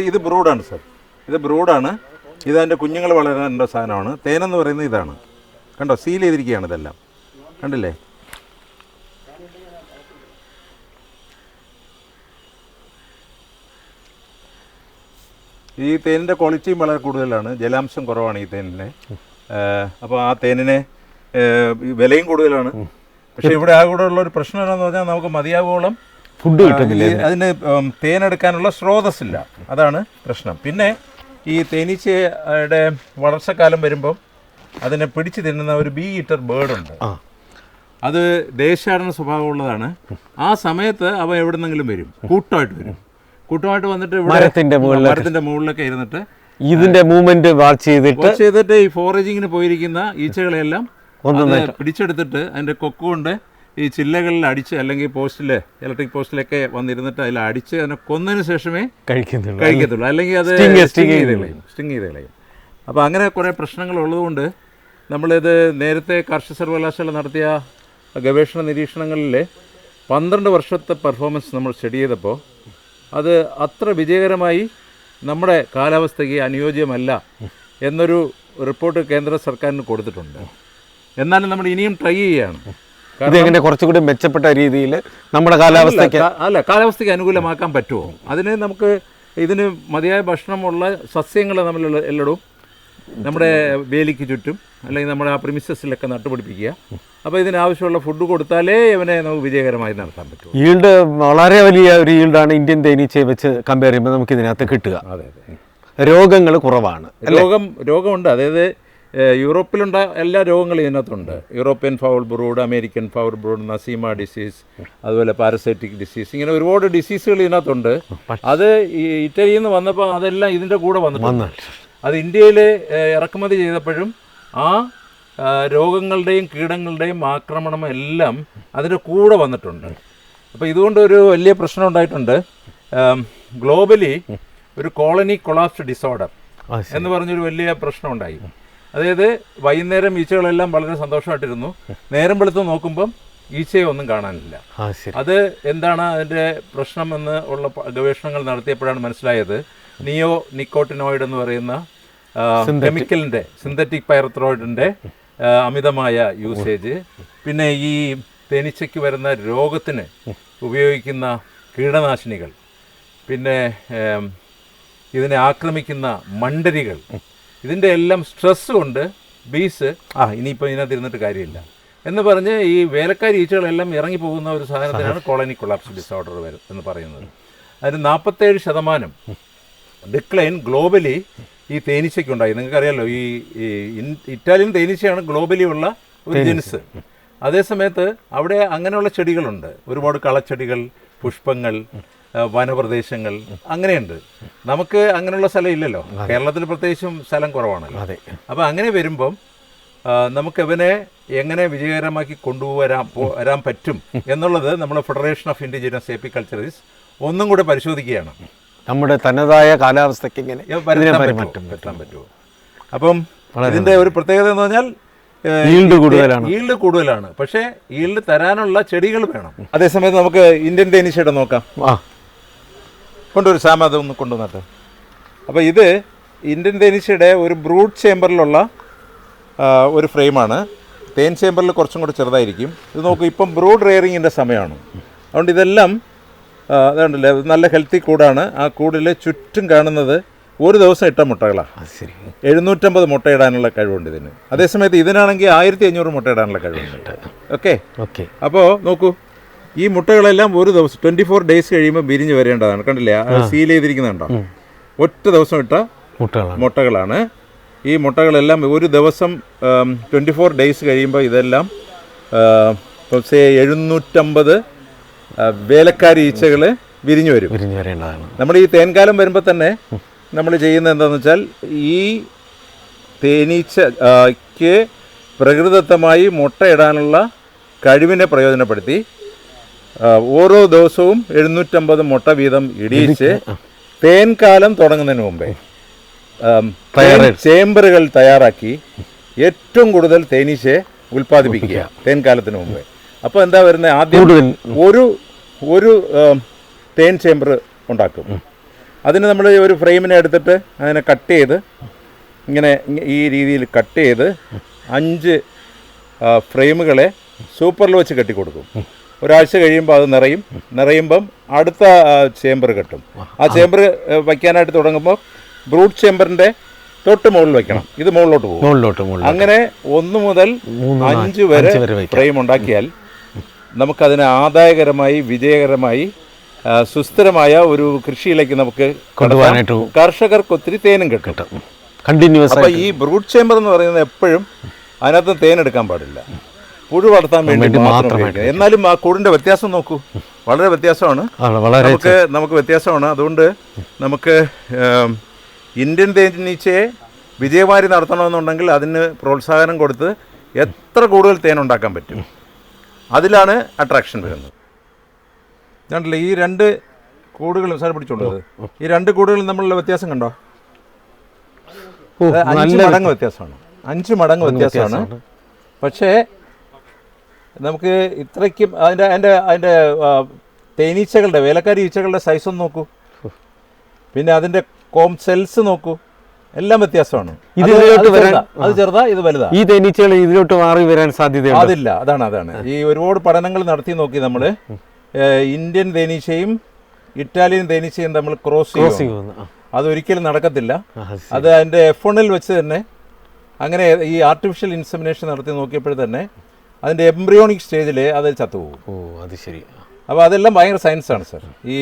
ഇത് ബ്രൂഡാണ് സർ, ഇത് ബ്രൂഡാണ്. ഇത് അതിൻ്റെ കുഞ്ഞുങ്ങൾ വളരേണ്ട സാധനമാണ്. തേനെന്ന് പറയുന്നത് ഇതാണ്, കണ്ടോ, സീൽ ചെയ്തിരിക്കുകയാണ് ഇതെല്ലാം, കണ്ടില്ലേ? ഈ തേനിൻ്റെ ക്വാളിറ്റിയും വളരെ കൂടുതലാണ്, ജലാംശം കുറവാണ് ഈ തേനിന്. അപ്പോൾ ആ തേനിന് വിലയും കൂടുതലാണ്. പക്ഷേ ഇവിടെ ആകെ ഉള്ള ഒരു പ്രശ്നം എന്താണെന്ന് പറഞ്ഞാൽ നമുക്ക് മതിയാവോളം ഫുഡ് കിട്ടുന്നില്ല, അതിന് തേനെടുക്കാനുള്ള സ്രോതസ്സില്ല, അതാണ് പ്രശ്നം. പിന്നെ ഈ തേനീച്ചയുടെ വളർച്ചക്കാലം വരുമ്പം അതിനെ പിടിച്ചു തിന്നുന്ന ഒരു ബീ ഈറ്റർ ബേർഡുണ്ട്. അത് ദേശാടന സ്വഭാവമുള്ളതാണ്. ആ സമയത്ത് അവ എവിടെ നിന്നെങ്കിലും വരും, കൂട്ടമായിട്ട് വന്നിട്ട് മരത്തിന്റെ മുകളിലൊക്കെ ഇരുന്നിട്ട് ഇതിന്റെ മൂവ്മെന്റ് വാച്ച് ചെയ്തിട്ട് ഈ ഫോറേജിങ്ങിന് പോയിരിക്കുന്ന ഈച്ചകളെല്ലാം പിടിച്ചെടുത്തിട്ട് അതിന്റെ കൊക്കുകൊണ്ട് ഈ ചില്ലകളിൽ അടിച്ച്, അല്ലെങ്കിൽ പോസ്റ്റില് ഇലക്ട്രിക് പോസ്റ്റിലൊക്കെ വന്നിരുന്നിട്ട് അതിൽ അടിച്ച് അതിനെ കൊന്നതിന് ശേഷമേ കഴിക്കത്തുള്ളൂ, അല്ലെങ്കിൽ അത് സ്റ്റിങ് ചെയ്ത് കളയും. അപ്പോൾ അങ്ങനെ കുറേ പ്രശ്നങ്ങൾ ഉള്ളതുകൊണ്ട് നമ്മളിത് നേരത്തെ കാർഷിക സർവകലാശാല നടത്തിയ ഗവേഷണ നിരീക്ഷണങ്ങളിൽ 12 വർഷത്തെ പെർഫോമൻസ് നമ്മൾ സ്റ്റഡി ചെയ്തപ്പോൾ അത് അത്ര വിജയകരമായി നമ്മുടെ കാലാവസ്ഥയ്ക്ക് അനുയോജ്യമല്ല എന്നൊരു റിപ്പോർട്ട് കേന്ദ്ര സർക്കാരിന് കൊടുത്തിട്ടുണ്ട്. എന്നാലും നമ്മൾ ഇനിയും ട്രൈ ചെയ്യുകയാണ്. ഇതെങ്ങനെ കുറച്ചുകൂടി മെച്ചപ്പെട്ട രീതിയിൽ നമ്മുടെ കാലാവസ്ഥയ്ക്ക് അനുകൂലമാക്കാൻ പറ്റുമോ? അതിന് നമുക്ക് ഇതിന് മതിയായ ഭക്ഷണമുള്ള സസ്യങ്ങൾ നമ്മൾ എല്ലായിടവും നമ്മുടെ വേലിക്ക് ചുറ്റും അല്ലെങ്കിൽ നമ്മുടെ ആ പ്രിമിസസിലൊക്കെ നട്ടുപിടിപ്പിക്കുക. അപ്പോൾ ഇതിനാവശ്യമുള്ള ഫുഡ് കൊടുത്താലേ ഇവനെ നമുക്ക് വിജയകരമായി നടത്താൻ പറ്റും. ഈൽഡ് വളരെ വലിയ ഒരു ഈൽഡാണ് ഇന്ത്യൻ തേനീച്ചയെ വെച്ച് കമ്പയർ ചെയ്യുമ്പോൾ നമുക്ക് ഇതിനകത്ത് കിട്ടുക. അതെ, രോഗങ്ങൾ കുറവാണ്. രോഗമുണ്ട്. അതായത് യൂറോപ്പിലുണ്ട എല്ലാ രോഗങ്ങളും ഇതിനകത്തുണ്ട്. European foul brood, American foul brood, Naseema disease, അതുപോലെ പാരസൈറ്റിക് ഡിസീസ്, ഇങ്ങനെ ഒരുപാട് ഡിസീസുകൾ ഇതിനകത്തുണ്ട്. അത് ഇറ്റലിയിൽ നിന്ന് വന്നപ്പോൾ അതെല്ലാം ഇതിൻ്റെ കൂടെ വന്നിട്ടുണ്ട്. അത് ഇന്ത്യയിൽ ഇറക്കുമതി ചെയ്തപ്പോഴും ആ രോഗങ്ങളുടെയും കീടങ്ങളുടെയും ആക്രമണം എല്ലാം അതിൻ്റെ കൂടെ വന്നിട്ടുണ്ട്. അപ്പോൾ ഇതുകൊണ്ട് ഒരു വലിയ പ്രശ്നം ഉണ്ടായിട്ടുണ്ട്. ഗ്ലോബലി ഒരു കോളനി കൊളാപ്സ് ഡിസോർഡർ എന്ന് പറഞ്ഞൊരു വലിയ പ്രശ്നം ഉണ്ടായി. അതായത് വൈകുന്നേരം ഈച്ചകളെല്ലാം വളരെ സന്തോഷമായിട്ടിരുന്നു, നേരം വെളുത്ത് നോക്കുമ്പം ഈച്ചയെ ഒന്നും കാണാനില്ല. അത് എന്താണ് അതിൻ്റെ പ്രശ്നം എന്ന് ഉള്ള ഗവേഷണങ്ങൾ നടത്തിയപ്പോഴാണ് മനസ്സിലായത്. നിയോ നിക്കോട്ടിനോയിഡ് എന്ന് പറയുന്ന കെമിക്കലിൻ്റെ, സിന്തറ്റിക് പൈറത്രോയിഡിൻ്റെ അമിതമായ യൂസേജ്, പിന്നെ ഈ തേനീച്ചയ്ക്ക് വരുന്ന രോഗത്തിന് ഉപയോഗിക്കുന്ന കീടനാശിനികൾ, പിന്നെ ഇതിനെ ആക്രമിക്കുന്ന മണ്ടരികൾ, ഇതിൻ്റെ എല്ലാം സ്ട്രെസ് കൊണ്ട് ബീസ് ഇനിയിപ്പോൾ ഇതിനകത്ത് ഇരുന്നിട്ട് കാര്യമില്ല എന്ന് പറഞ്ഞ് ഈ വേലക്കാരി ഈച്ചകളെല്ലാം ഇറങ്ങിപ്പോകുന്ന ഒരു സാധനത്തിനാണ് കോളനി കൊളാപ്സ് ഡിസോർഡർ എന്ന് പറയുന്നത്. അതിന് 47% ഡിക്ലൈൻ ഗ്ലോബലി ഈ തേനീച്ചയ്ക്കുണ്ടായി. നിങ്ങൾക്കറിയാമല്ലോ, ഈ ഇറ്റാലിയൻ തേനീച്ചയാണ് ഗ്ലോബലി ഉള്ള ഒരു ജനുസ്. അതേസമയത്ത് അവിടെ അങ്ങനെയുള്ള ചെടികളുണ്ട്, ഒരുപാട് കളച്ചെടികൾ, പുഷ്പങ്ങൾ, വനപ്രദേശങ്ങൾ അങ്ങനെയുണ്ട്. നമുക്ക് അങ്ങനെയുള്ള സ്ഥലം ഇല്ലല്ലോ, കേരളത്തിൽ പ്രത്യേകിച്ചും സ്ഥലം കുറവാണല്ലോ. അപ്പോൾ അങ്ങനെ വരുമ്പം നമുക്ക് ഇവനെ എങ്ങനെ വിജയകരമാക്കി വരാൻ പറ്റും എന്നുള്ളത് നമ്മൾ ഫെഡറേഷൻ ഓഫ് ഇൻഡിജിനസ് എപ്പിക്കൾച്ചറിസ്റ്റ് ഒന്നും കൂടെ പരിശോധിക്കുകയാണ്. നമ്മുടെ തനതായ കാലാവസ്ഥയ്ക്ക് എങ്ങനെ പറ്റാൻ പറ്റുമോ? അപ്പം ഇതിൻ്റെ ഒരു പ്രത്യേകത എന്ന് പറഞ്ഞാൽ ഈൽഡ് കൂടുതലാണ്, പക്ഷേ ഈൽഡ് തരാനുള്ള ചെടികൾ വേണം. അതേസമയത്ത് നമുക്ക് ഇന്ത്യൻ തേനീച്ചയുടെ നോക്കാം. കൊണ്ടൊരു സാമ അതൊന്ന് കൊണ്ടുവന്നിട്ട്. അപ്പോൾ ഇത് ഇന്ത്യൻ തേനീച്ചയുടെ ഒരു ബ്രൂഡ് ചേമ്പറിലുള്ള ഒരു ഫ്രെയിമാണ്. തേൻ ചേമ്പറിൽ കുറച്ചും കൂടെ ചെറുതായിരിക്കും. ഇത് നോക്കൂ, ഇപ്പം ബ്രൂഡ് റെയറിങ്ങിൻ്റെ സമയമാണ്. അതുകൊണ്ട് ഇതെല്ലാം അതുകൊണ്ടല്ലേ നല്ല ഹെൽത്തി കൂടാണ്. ആ കൂടിൽ ചുറ്റും കാണുന്നത് ഒരു ദിവസം ഇട്ട മുട്ടകളാണ്. 750 മുട്ടയിടാനുള്ള കഴിവുണ്ട് ഇതിന്. അതേസമയത്ത് ഇതിനാണെങ്കിൽ 1500 മുട്ടയിടാനുള്ള കഴിവുണ്ട്. ഓക്കെ. അപ്പോൾ നോക്കൂ, ഈ മുട്ടകളെല്ലാം ഒരു ദിവസം 24 ഡേയ്സ് കഴിയുമ്പോൾ വിരിഞ്ഞ് വരേണ്ടതാണ്. കണ്ടില്ലേ, സീൽ ചെയ്തിരിക്കുന്നുണ്ടോ? ഒറ്റ ദിവസം ഇട്ട മുട്ടകളാണ്. ഈ മുട്ടകളെല്ലാം ഒരു ദിവസം 24 ഡേയ്സ് കഴിയുമ്പോൾ ഇതെല്ലാം 750 വേലക്കാരി ഈച്ചകൾ വിരിഞ്ഞു വരും. നമ്മൾ ഈ തേൻകാലം വരുമ്പോൾ തന്നെ നമ്മൾ ചെയ്യുന്നത് എന്താണെന്ന് വെച്ചാൽ, ഈ തേനീച്ചയ്ക്ക് പ്രകൃതിദത്തമായി മുട്ടയിടാനുള്ള കഴിവിനെ പ്രയോജനപ്പെടുത്തി ഓരോ ദിവസവും 750 മുട്ട വീതം ഇടിയിച്ച് തേൻകാലം തുടങ്ങുന്നതിന് മുമ്പേ ചേമ്പറുകൾ തയ്യാറാക്കി ഏറ്റവും കൂടുതൽ തേനീച്ചയെ ഉൽപ്പാദിപ്പിക്കുക തേൻകാലത്തിന് മുമ്പേ. അപ്പോൾ എന്താ വരുന്നത്, ആദ്യം ഒരു തേൻ ചേമ്പർ ഉണ്ടാക്കും. അതിന് നമ്മൾ ഒരു ഫ്രെയിമിനെ എടുത്തിട്ട് അതിനെ കട്ട് ചെയ്ത് ഇങ്ങനെ ഈ രീതിയിൽ കട്ട് ചെയ്ത് 5 ഫ്രെയിമുകളെ സൂപ്പറിൽ വെച്ച് കെട്ടിക്കൊടുക്കും. ഒരാഴ്ച കഴിയുമ്പോൾ അത് നിറയുമ്പം അടുത്ത ചേമ്പർ കെട്ടും. ആ ചേമ്പർ വയ്ക്കാനായിട്ട് തുടങ്ങുമ്പോൾ ബ്രൂഡ് ചേമ്പറിൻ്റെ തൊട്ട് മുകളിൽ വെക്കണം. ഇത് മുകളിലോട്ട് പോകും. അങ്ങനെ 1 മുതൽ 5 വരെ ഫ്രെയിം ഉണ്ടാക്കിയാൽ നമുക്കതിനെ ആദായകരമായി വിജയകരമായി സുസ്ഥിരമായ ഒരു കൃഷിയിലേക്ക് നമുക്ക് കൊണ്ടുപോകാനായിട്ട് കർഷകർക്ക് ഒത്തിരി തേനും കിട്ടും കണ്ടിന്യൂസ്. അപ്പോൾ ഈ ബ്രൂഡ് ചേമ്പർ എന്ന് പറയുന്നത് എപ്പോഴും അതിനകത്ത് തേൻ എടുക്കാൻ പാടില്ല, പുഴു വളർത്താൻ വേണ്ടി മാത്രം. എന്നാലും ആ കൂടിൻ്റെ വ്യത്യാസം നോക്കൂ, വളരെ വ്യത്യാസമാണ്. നമുക്ക് വ്യത്യാസമാണ്. അതുകൊണ്ട് നമുക്ക് ഇന്ത്യൻ തേനീച്ചയെ വിജയമാരി നടത്തണമെന്നുണ്ടെങ്കിൽ അതിന് പ്രോത്സാഹനം കൊടുത്ത് എത്ര കൂടുതൽ തേൻ ഉണ്ടാക്കാൻ പറ്റും, അതിലാണ് അട്രാക്ഷൻ വരുന്നത്. കണ്ടില്ലേ, ഈ 2 കൂടുകളും സാർ പിടിച്ചോണ്ടത്, ഈ 2 കൂടുകളും തമ്മിലുള്ള വ്യത്യാസം കണ്ടോ? 5 മടങ്ങ് വ്യത്യാസമാണ്. 5 മടങ്ങ് വ്യത്യാസമാണ്. പക്ഷേ നമുക്ക് ഇത്രയ്ക്കും അതിൻ്റെ തേനീച്ചകളുടെ വേലക്കാരി ഈച്ചകളുടെ സൈസ് ഒന്ന് നോക്കൂ, പിന്നെ അതിൻ്റെ കോം സെൽസ് നോക്കൂ, എല്ലാം വ്യത്യാസമാണ്. അത് ചെറുതാ, ഇത് വലുതാ. ഈ തേനീച്ചകൾ ഇതിലോട്ട് മാറി വരാൻ സാധ്യത അതില്ല. അതാണ് ഈ ഒരുപാട് പഠനങ്ങൾ നടത്തി നോക്കി നമ്മൾ. ഇന്ത്യൻ തേനീച്ചയും ഇറ്റാലിയൻ തേനീച്ചയും തമ്മിൽ ക്രോസ് ചെയ്യും. അതൊരിക്കലും നടക്കത്തില്ല. അത് അതിൻ്റെ F1-ൽ വെച്ച് തന്നെ അങ്ങനെ ഈ ആർട്ടിഫിഷ്യൽ ഇൻസെമിനേഷൻ നടത്തി നോക്കിയപ്പോൾ തന്നെ അതിൻ്റെ എംബ്രിയോണിക് സ്റ്റേജിൽ അത് ചത്തുപോകും. അത് ശരി. അപ്പോൾ അതെല്ലാം ഭയങ്കര സയൻസാണ് സാർ. ഈ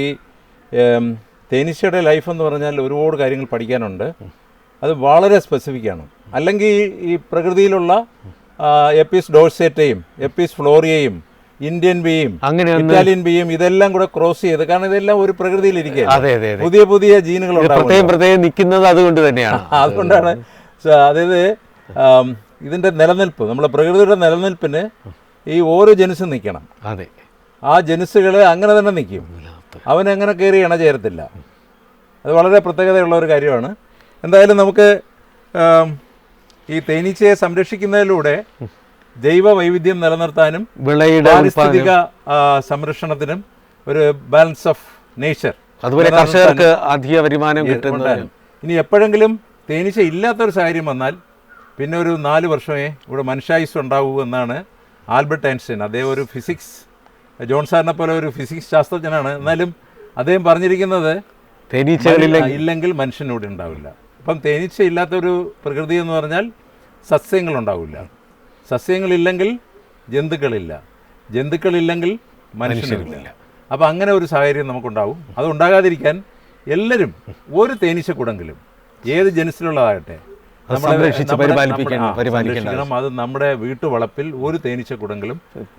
തേനീച്ചയുടെ ലൈഫ് എന്ന് പറഞ്ഞാൽ ഒരുപാട് കാര്യങ്ങൾ പഠിക്കാനുണ്ട്. അത് വളരെ സ്പെസിഫിക്കാണ്. അല്ലെങ്കിൽ ഈ പ്രകൃതിയിലുള്ള എപ്പിസ് ഡോഴ്സേറ്റയും എപ്പിസ് ഫ്ലോറിയയും ഇന്ത്യൻ ബീയും ഇറ്റാലിയൻ ബീയും ഇതെല്ലാം കൂടെ ക്രോസ് ചെയ്ത്, കാരണം ഇതെല്ലാം ഒരു പ്രകൃതിയിലിരിക്കുക, പുതിയ പുതിയ ജീനുകൾ നിൽക്കുന്നത് അതുകൊണ്ട് തന്നെയാണ്. അതുകൊണ്ടാണ് അതായത് ഇതിൻ്റെ നിലനിൽപ്പ്, നമ്മുടെ പ്രകൃതിയുടെ നിലനിൽപ്പിന് ഈ ഓരോ ജനുസും നിൽക്കണം. അതെ, ആ ജനുസുകൾ അങ്ങനെ തന്നെ നിൽക്കും. അവനങ്ങനെ കയറി ഇണ ചേരത്തില്ല. അത് വളരെ പ്രത്യേകതയുള്ള ഒരു കാര്യമാണ്. എന്തായാലും നമുക്ക് ഈ തേനീച്ചയെ സംരക്ഷിക്കുന്നതിലൂടെ ജൈവ വൈവിധ്യം നിലനിർത്താനും പാരിസ്ഥിതിക സംരക്ഷണത്തിനും ഒരു ബാലൻസ് ഓഫ് നേച്ചർ, അതുപോലെ കർഷകർക്ക് അധിക വരുമാനം കിട്ടുന്നതിനും. ഇനി എപ്പോഴെങ്കിലും തേനീച്ച ഇല്ലാത്തൊരു സാഹചര്യം വന്നാൽ പിന്നെ ഒരു 4 വർഷമേ ഇവിടെ മനുഷ്യായുസ് ഉണ്ടാവൂ എന്നാണ് ആൽബർട്ട് ഐൻസ്റ്റൈൻ. അദ്ദേഹം ഒരു ഫിസിക്സ്, ജോൺ സാറിനെ പോലെ ഒരു ഫിസിക്സ് ശാസ്ത്രജ്ഞനാണ്. എന്നാലും അദ്ദേഹം പറഞ്ഞിരിക്കുന്നത് ഇല്ലെങ്കിൽ മനുഷ്യനിവിടെ ഉണ്ടാവില്ല. അപ്പം തേനീച്ച ഇല്ലാത്തൊരു പ്രകൃതി എന്ന് പറഞ്ഞാൽ സസ്യങ്ങളുണ്ടാവില്ല, സസ്യങ്ങളില്ലെങ്കിൽ ജന്തുക്കളില്ല, ജന്തുക്കളില്ലെങ്കിൽ മനുഷ്യനില്ല. അപ്പോൾ അങ്ങനെ ഒരു സാഹചര്യം നമുക്കുണ്ടാവും. അത് ഉണ്ടാകാതിരിക്കാൻ എല്ലാവരും ഒരു തേനീച്ചക്കൂടെങ്കിലും ഏത് ജനുസിലുള്ളതാകട്ടെ പരിപാലിക്കണം. അത് നമ്മുടെ വീട്ടുവളപ്പിൽ ഒരു തേനീച്ചക്കൂടെങ്കിലും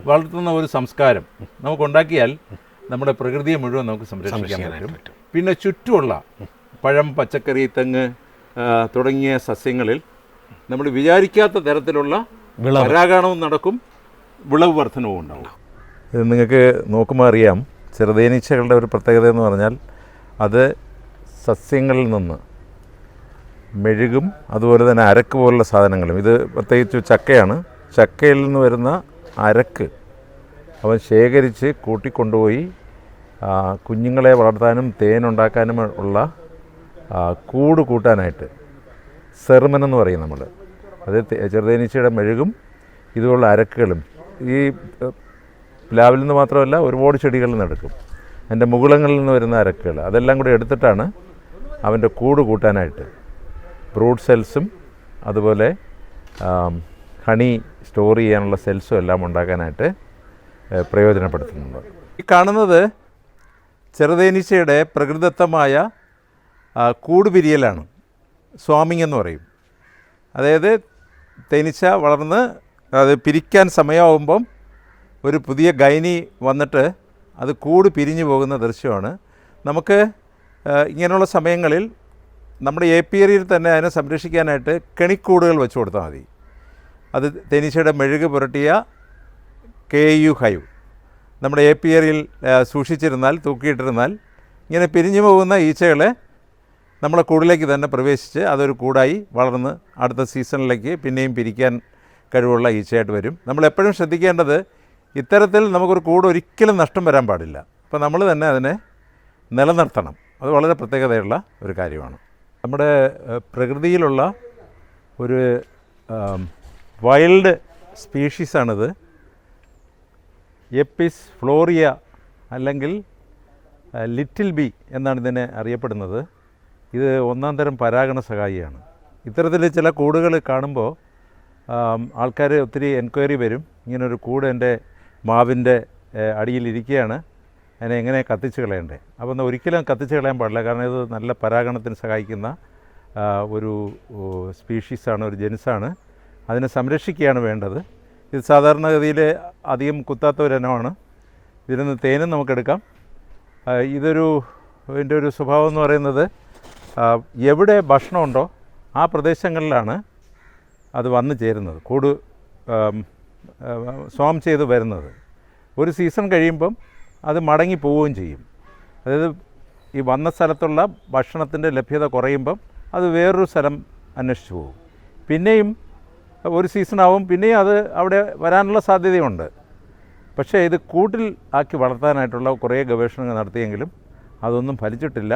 വളർത്തുന്ന ഒരു സംസ്കാരം നമുക്കുണ്ടാക്കിയാൽ നമ്മുടെ പ്രകൃതിയെ മുഴുവൻ നമുക്ക് സംരക്ഷിക്കാൻ പറ്റും. പിന്നെ ചുറ്റുമുള്ള പഴം, പച്ചക്കറി, തെങ്ങ് തുടങ്ങിയ സസ്യങ്ങളിൽ നമ്മൾ വിചാരിക്കാത്ത തരത്തിലുള്ള പരാഗണവും നടക്കും, വിളവ് വർധനവും ഉണ്ടാവും. ഇത് നിങ്ങൾക്ക് നോക്കുമ്പോൾ അറിയാം, ചെറുതേനീച്ചകളുടെ ഒരു പ്രത്യേകത എന്ന് പറഞ്ഞാൽ അത് സസ്യങ്ങളിൽ നിന്ന് മെഴുകും, അതുപോലെ തന്നെ അരക്ക് പോലുള്ള സാധനങ്ങളും. ഇത് പ്രത്യേകിച്ച് ചക്കയാണ്. ചക്കയിൽ നിന്ന് വരുന്ന അരക്ക് അവൻ ശേഖരിച്ച് കൂട്ടിക്കൊണ്ടുപോയി കുഞ്ഞുങ്ങളെ വളർത്താനും തേനുണ്ടാക്കാനും ഉള്ള കൂട് കൂട്ടാനായിട്ട് സെർമൻ എന്ന് പറയും നമ്മൾ. അത് ചെറുതേനീച്ചയുടെ മെഴുകും ഇതുപോലുള്ള അരക്കുകളും ഈ പ്ലാവിൽ നിന്ന് മാത്രമല്ല ഒരുപാട് ചെടികളിൽ നിന്ന് എടുക്കും. അതിൻ്റെ മുകുളങ്ങളിൽ നിന്ന് വരുന്ന അരക്കുകൾ അതെല്ലാം കൂടി എടുത്തിട്ടാണ് അവൻ്റെ കൂട് കൂട്ടാനായിട്ട് ബ്രൂഡ് സെൽസും അതുപോലെ ഹണി സ്റ്റോർ ചെയ്യാനുള്ള സെൽസും എല്ലാം ഉണ്ടാക്കാനായിട്ട് പ്രയോജനപ്പെടുത്തുന്നുണ്ട്. ഈ കാണുന്നത് ചെറുതേനീച്ചയുടെ പ്രകൃതിദത്തമായ കൂട് പിരിയലാണ്. സ്വാമിങ് എന്ന് പറയും. അതായത് തേനീച്ച വളർന്ന് അത് പിരിക്കാൻ സമയമാകുമ്പം ഒരു പുതിയ ഗൈനി വന്നിട്ട് അത് കൂട് പിരിഞ്ഞു പോകുന്ന ദൃശ്യമാണ്. നമുക്ക് ഇങ്ങനെയുള്ള സമയങ്ങളിൽ നമ്മുടെ ഏപ്പിയറിയിൽ തന്നെ അതിനെ സംരക്ഷിക്കാനായിട്ട് കെണിക്കൂടുകൾ വെച്ച് കൊടുത്താൽ മതി. അത് തേനീച്ചയുടെ മെഴുക് പുരട്ടിയ KU ഹൈവ് നമ്മുടെ ഏപ്പിയറിയിൽ സൂക്ഷിച്ചിരുന്നാൽ, തൂക്കിയിട്ടിരുന്നാൽ ഇങ്ങനെ പിരിഞ്ഞു പോകുന്ന ഈച്ചകളെ നമ്മളെ കൂടിലേക്ക് തന്നെ പ്രവേശിച്ച് അതൊരു കൂടായി വളർന്ന് അടുത്ത സീസണിലേക്ക് പിന്നെയും പിരിക്കാൻ കഴിവുള്ള ഈച്ചയായിട്ട് വരും. നമ്മളെപ്പോഴും ശ്രദ്ധിക്കേണ്ടത് ഇത്തരത്തിൽ നമുക്കൊരു കൂട് ഒരിക്കലും നഷ്ടം വരാൻ പാടില്ല. അപ്പോൾ നമ്മൾ തന്നെ അതിനെ നിലനിർത്തണം. അത് വളരെ പ്രത്യേകതയുള്ള ഒരു കാര്യമാണ്. നമ്മുടെ പ്രകൃതിയിലുള്ള ഒരു വൈൽഡ് സ്പീഷീസാണിത്. എപ്പിസ് ഫ്ലോറിയ അല്ലെങ്കിൽ ലിറ്റിൽ ബി എന്നാണ് ഇതിനെ അറിയപ്പെടുന്നത്. ഇത് ഒന്നാം തരം പരാഗണ സഹായിയാണ്. ഇത്തരത്തിൽ ചില കൂടുകൾ കാണുമ്പോൾ ആൾക്കാർ ഒത്തിരി എൻക്വയറി വരും. ഇങ്ങനൊരു കൂട് എൻ്റെ മാവിൻ്റെ അടിയിലിരിക്കുകയാണ്, അതിനെ എങ്ങനെ കത്തിച്ച് കളയണ്ടേ? അപ്പോൾ ഒരിക്കലും കത്തിച്ച് കളയാൻ പാടില്ല. കാരണം ഇത് നല്ല പരാഗണത്തിന് സഹായിക്കുന്ന ഒരു സ്പീഷീസാണ്, ഒരു ജനുസാണ്. അതിനെ സംരക്ഷിക്കുകയാണ് വേണ്ടത്. ഇത് സാധാരണഗതിയിൽ അധികം കുത്താത്ത ഒരു ഇനമാണ്. ഇതിൽ നിന്ന് തേനും നമുക്കെടുക്കാം. ഇതിൻ്റെ ഒരു സ്വഭാവം എന്ന് പറയുന്നത് എവിടെ ഭക്ഷണമുണ്ടോ ആ പ്രദേശങ്ങളിലാണ് അത് വന്നു ചേരുന്നത്, കൂട് സ്വാം ചെയ്ത് വരുന്നത്. ഒരു സീസൺ കഴിയുമ്പം അത് മടങ്ങി പോവുകയും ചെയ്യും. അതായത് ഈ വന്ന സ്ഥലത്തുള്ള ഭക്ഷണത്തിൻ്റെ ലഭ്യത കുറയുമ്പം അത് വേറൊരു സ്ഥലം അന്വേഷിച്ച് പോകും. പിന്നെയും ഒരു സീസണാവും, പിന്നെയും അത് അവിടെ വരാനുള്ള സാധ്യതയുണ്ട്. പക്ഷേ ഇത് കൂട്ടിൽ ആക്കി വളർത്താനായിട്ടുള്ള കുറേ ഗവേഷണങ്ങൾ നടത്തിയെങ്കിലും അതൊന്നും ഫലിച്ചിട്ടില്ല.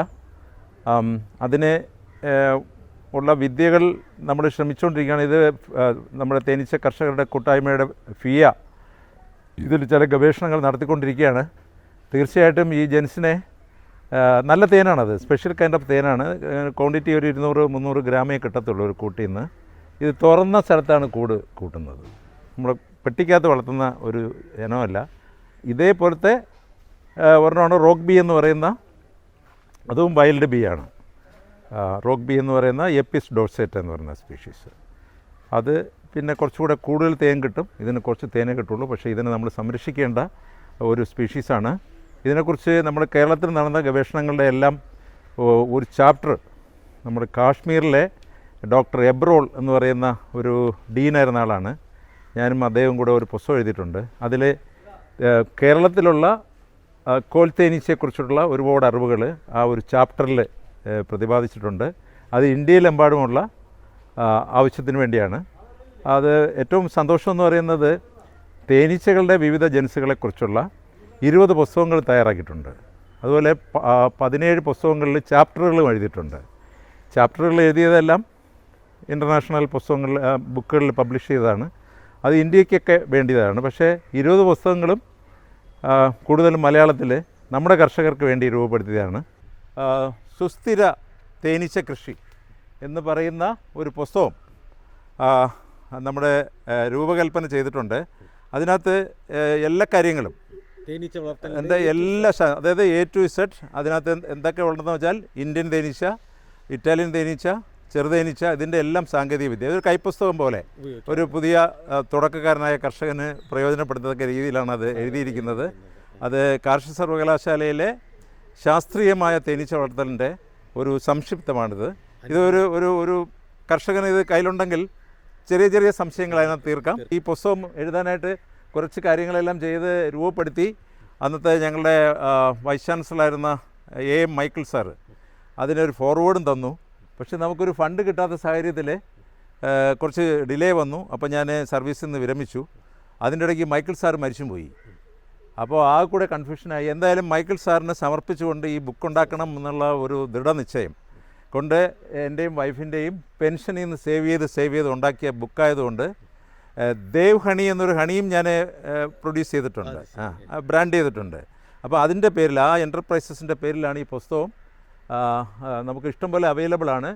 അതിനെ ഉള്ള വിദ്യകൾ നമ്മൾ ശ്രമിച്ചുകൊണ്ടിരിക്കുകയാണ്. ഇത് നമ്മുടെ തേനീച്ച കർഷകരുടെ കൂട്ടായ്മയുടെ ഫിയ ഇതിൽ ചില ഗവേഷണങ്ങൾ നടത്തിക്കൊണ്ടിരിക്കുകയാണ്. തീർച്ചയായിട്ടും ഈ ജെൻസിനെ നല്ല തേനാണത്, സ്പെഷ്യൽ കൈൻഡ് ഓഫ് തേനാണ്. ക്വാണ്ടിറ്റി ഒരു 200-300 ഗ്രാമേ കിട്ടത്തുള്ളൂ ഒരു കൂട്ടിൽ നിന്ന്. ഇത് തുറന്ന സ്ഥലത്താണ് കൂട് കൂട്ടുന്നത്. നമ്മൾ പെട്ടിക്കകത്ത് വളർത്തുന്ന ഒരു ഇനമല്ല. ഇതേപോലത്തെ ഒരെണ്ണമാണ് റോക്ക് ബി എന്ന് പറയുന്ന, അതും വൈൽഡ് ബി ആണ്. റോക്ക് ബി എന്ന് പറയുന്ന എപ്പിസ് ഡോർസെറ്റ് എന്ന് പറയുന്ന സ്പീഷീസ്. അത് പിന്നെ കുറച്ചുകൂടെ കൂടുതൽ തേൻ കിട്ടും. ഇതിന് കുറച്ച് തേനേ കിട്ടുള്ളൂ. പക്ഷേ ഇതിനെ നമ്മൾ സംരക്ഷിക്കേണ്ട ഒരു സ്പീഷീസാണ്. ഇതിനെക്കുറിച്ച് നമ്മുടെ കേരളത്തിൽ നടന്ന ഗവേഷണങ്ങളുടെ എല്ലാം ഒരു ചാപ്റ്റർ നമ്മുടെ കാശ്മീരിലെ ഡോക്ടർ എബ്രോൾ എന്ന് പറയുന്ന ഒരു ഡീനായിരുന്ന ആളാണ്. ഞാനും അദ്ദേഹം കൂടെ ഒരു പുസ്തകം എഴുതിയിട്ടുണ്ട്. അതിൽ കേരളത്തിലുള്ള കോൽത്തേനീച്ചയെക്കുറിച്ചുള്ള ഒരുപാട് അറിവുകൾ ആ ഒരു ചാപ്റ്ററിൽ പ്രതിപാദിച്ചിട്ടുണ്ട്. അത് ഇന്ത്യയിലെമ്പാടുമുള്ള ആവശ്യത്തിന് വേണ്ടിയാണ്. അത് ഏറ്റവും സന്തോഷം എന്ന് പറയുന്നത് തേനീച്ചകളുടെ വിവിധ ജനുസുകളെക്കുറിച്ചുള്ള 20 പുസ്തകങ്ങൾ തയ്യാറാക്കിയിട്ടുണ്ട്. അതുപോലെ 17 പുസ്തകങ്ങളിൽ ചാപ്റ്ററുകളും എഴുതിയിട്ടുണ്ട്. ചാപ്റ്ററുകൾ എഴുതിയതെല്ലാം ഇൻ്റർനാഷണൽ ബുക്കുകളിൽ പബ്ലിഷ് ചെയ്തതാണ്. അത് ഇന്ത്യക്കൊക്കെ വേണ്ടിയതാണ്. പക്ഷേ 20 പുസ്തകങ്ങളും കൂടുതലും മലയാളത്തിൽ നമ്മുടെ കർഷകർക്ക് വേണ്ടി രൂപപ്പെടുത്തിയതാണ്. സുസ്ഥിര തേനീച്ച കൃഷി എന്ന് പറയുന്ന ഒരു പുസ്തകം നമ്മുടെ രൂപകൽപ്പന ചെയ്തിട്ടുണ്ട്. അതിനകത്ത് എല്ലാ കാര്യങ്ങളും തേനീച്ച വളർത്തൽ അതായത് A to Z അതിനകത്ത് എന്തൊക്കെ ഉണ്ടെന്ന് വെച്ചാൽ ഇന്ത്യൻ തേനീച്ച, ഇറ്റാലിയൻ തേനീച്ച, ചെറുതേനീച്ച, ഇതിൻ്റെ എല്ലാം സാങ്കേതിക വിദ്യ. ഇതൊരു കൈപ്പുസ്തകം പോലെ ഒരു പുതിയ തുടക്കക്കാരനായ കർഷകന് പ്രയോജനപ്പെടുത്തത്തക്ക രീതിയിലാണ് അത് എഴുതിയിരിക്കുന്നത്. അത് കാർഷിക സർവകലാശാലയിലെ ശാസ്ത്രീയമായ തേനീച്ച വളർത്തലിൻ്റെ ഒരു സംക്ഷിപ്തമാണിത്. ഇത് ഒരു കർഷകന് ഇത് കയ്യിലുണ്ടെങ്കിൽ ചെറിയ ചെറിയ സംശയങ്ങൾ അതിനകത്ത് തീർക്കാം. ഈ പുസ്തകം എഴുതാനായിട്ട് കുറച്ച് കാര്യങ്ങളെല്ലാം ചെയ്ത് രൂപപ്പെടുത്തി അന്നത്തെ ഞങ്ങളുടെ വൈസ് ചാൻസലറായിരുന്ന AM മൈക്കിൾ സാറ് അതിനൊരു ഫോർവേഡും തന്നു. പക്ഷെ നമുക്കൊരു ഫണ്ട് കിട്ടാത്ത സാഹചര്യത്തിൽ കുറച്ച് ഡിലേ വന്നു. അപ്പോൾ ഞാൻ സർവീസിൽ നിന്ന് വിരമിച്ചു. അതിൻ്റെ ഇടയ്ക്ക് മൈക്കിൾ സാറ് മരിച്ചും പോയി. അപ്പോൾ ആ കൂടെ കൺഫ്യൂഷനായി. എന്തായാലും മൈക്കിൾ സാറിന് സമർപ്പിച്ചുകൊണ്ട് ഈ ബുക്ക് ഉണ്ടാക്കണം എന്നുള്ള ഒരു ദൃഢനിശ്ചയം കൊണ്ട് എൻ്റെയും വൈഫിൻ്റെയും പെൻഷനിൽ നിന്ന് സേവ് ചെയ്ത് ഉണ്ടാക്കിയ ബുക്കായതുകൊണ്ട് ദേവ് ഹണി എന്നൊരു ഹണിയും ഞാൻ പ്രൊഡ്യൂസ് ചെയ്തിട്ടുണ്ട്, ബ്രാൻഡ് ചെയ്തിട്ടുണ്ട്. അപ്പോൾ അതിൻ്റെ പേരിൽ, ആ എൻ്റർപ്രൈസസിൻ്റെ പേരിലാണ് ഈ പുസ്തകം നമുക്ക് ഇഷ്ടംപോലെ അവൈലബിൾ ആണ്.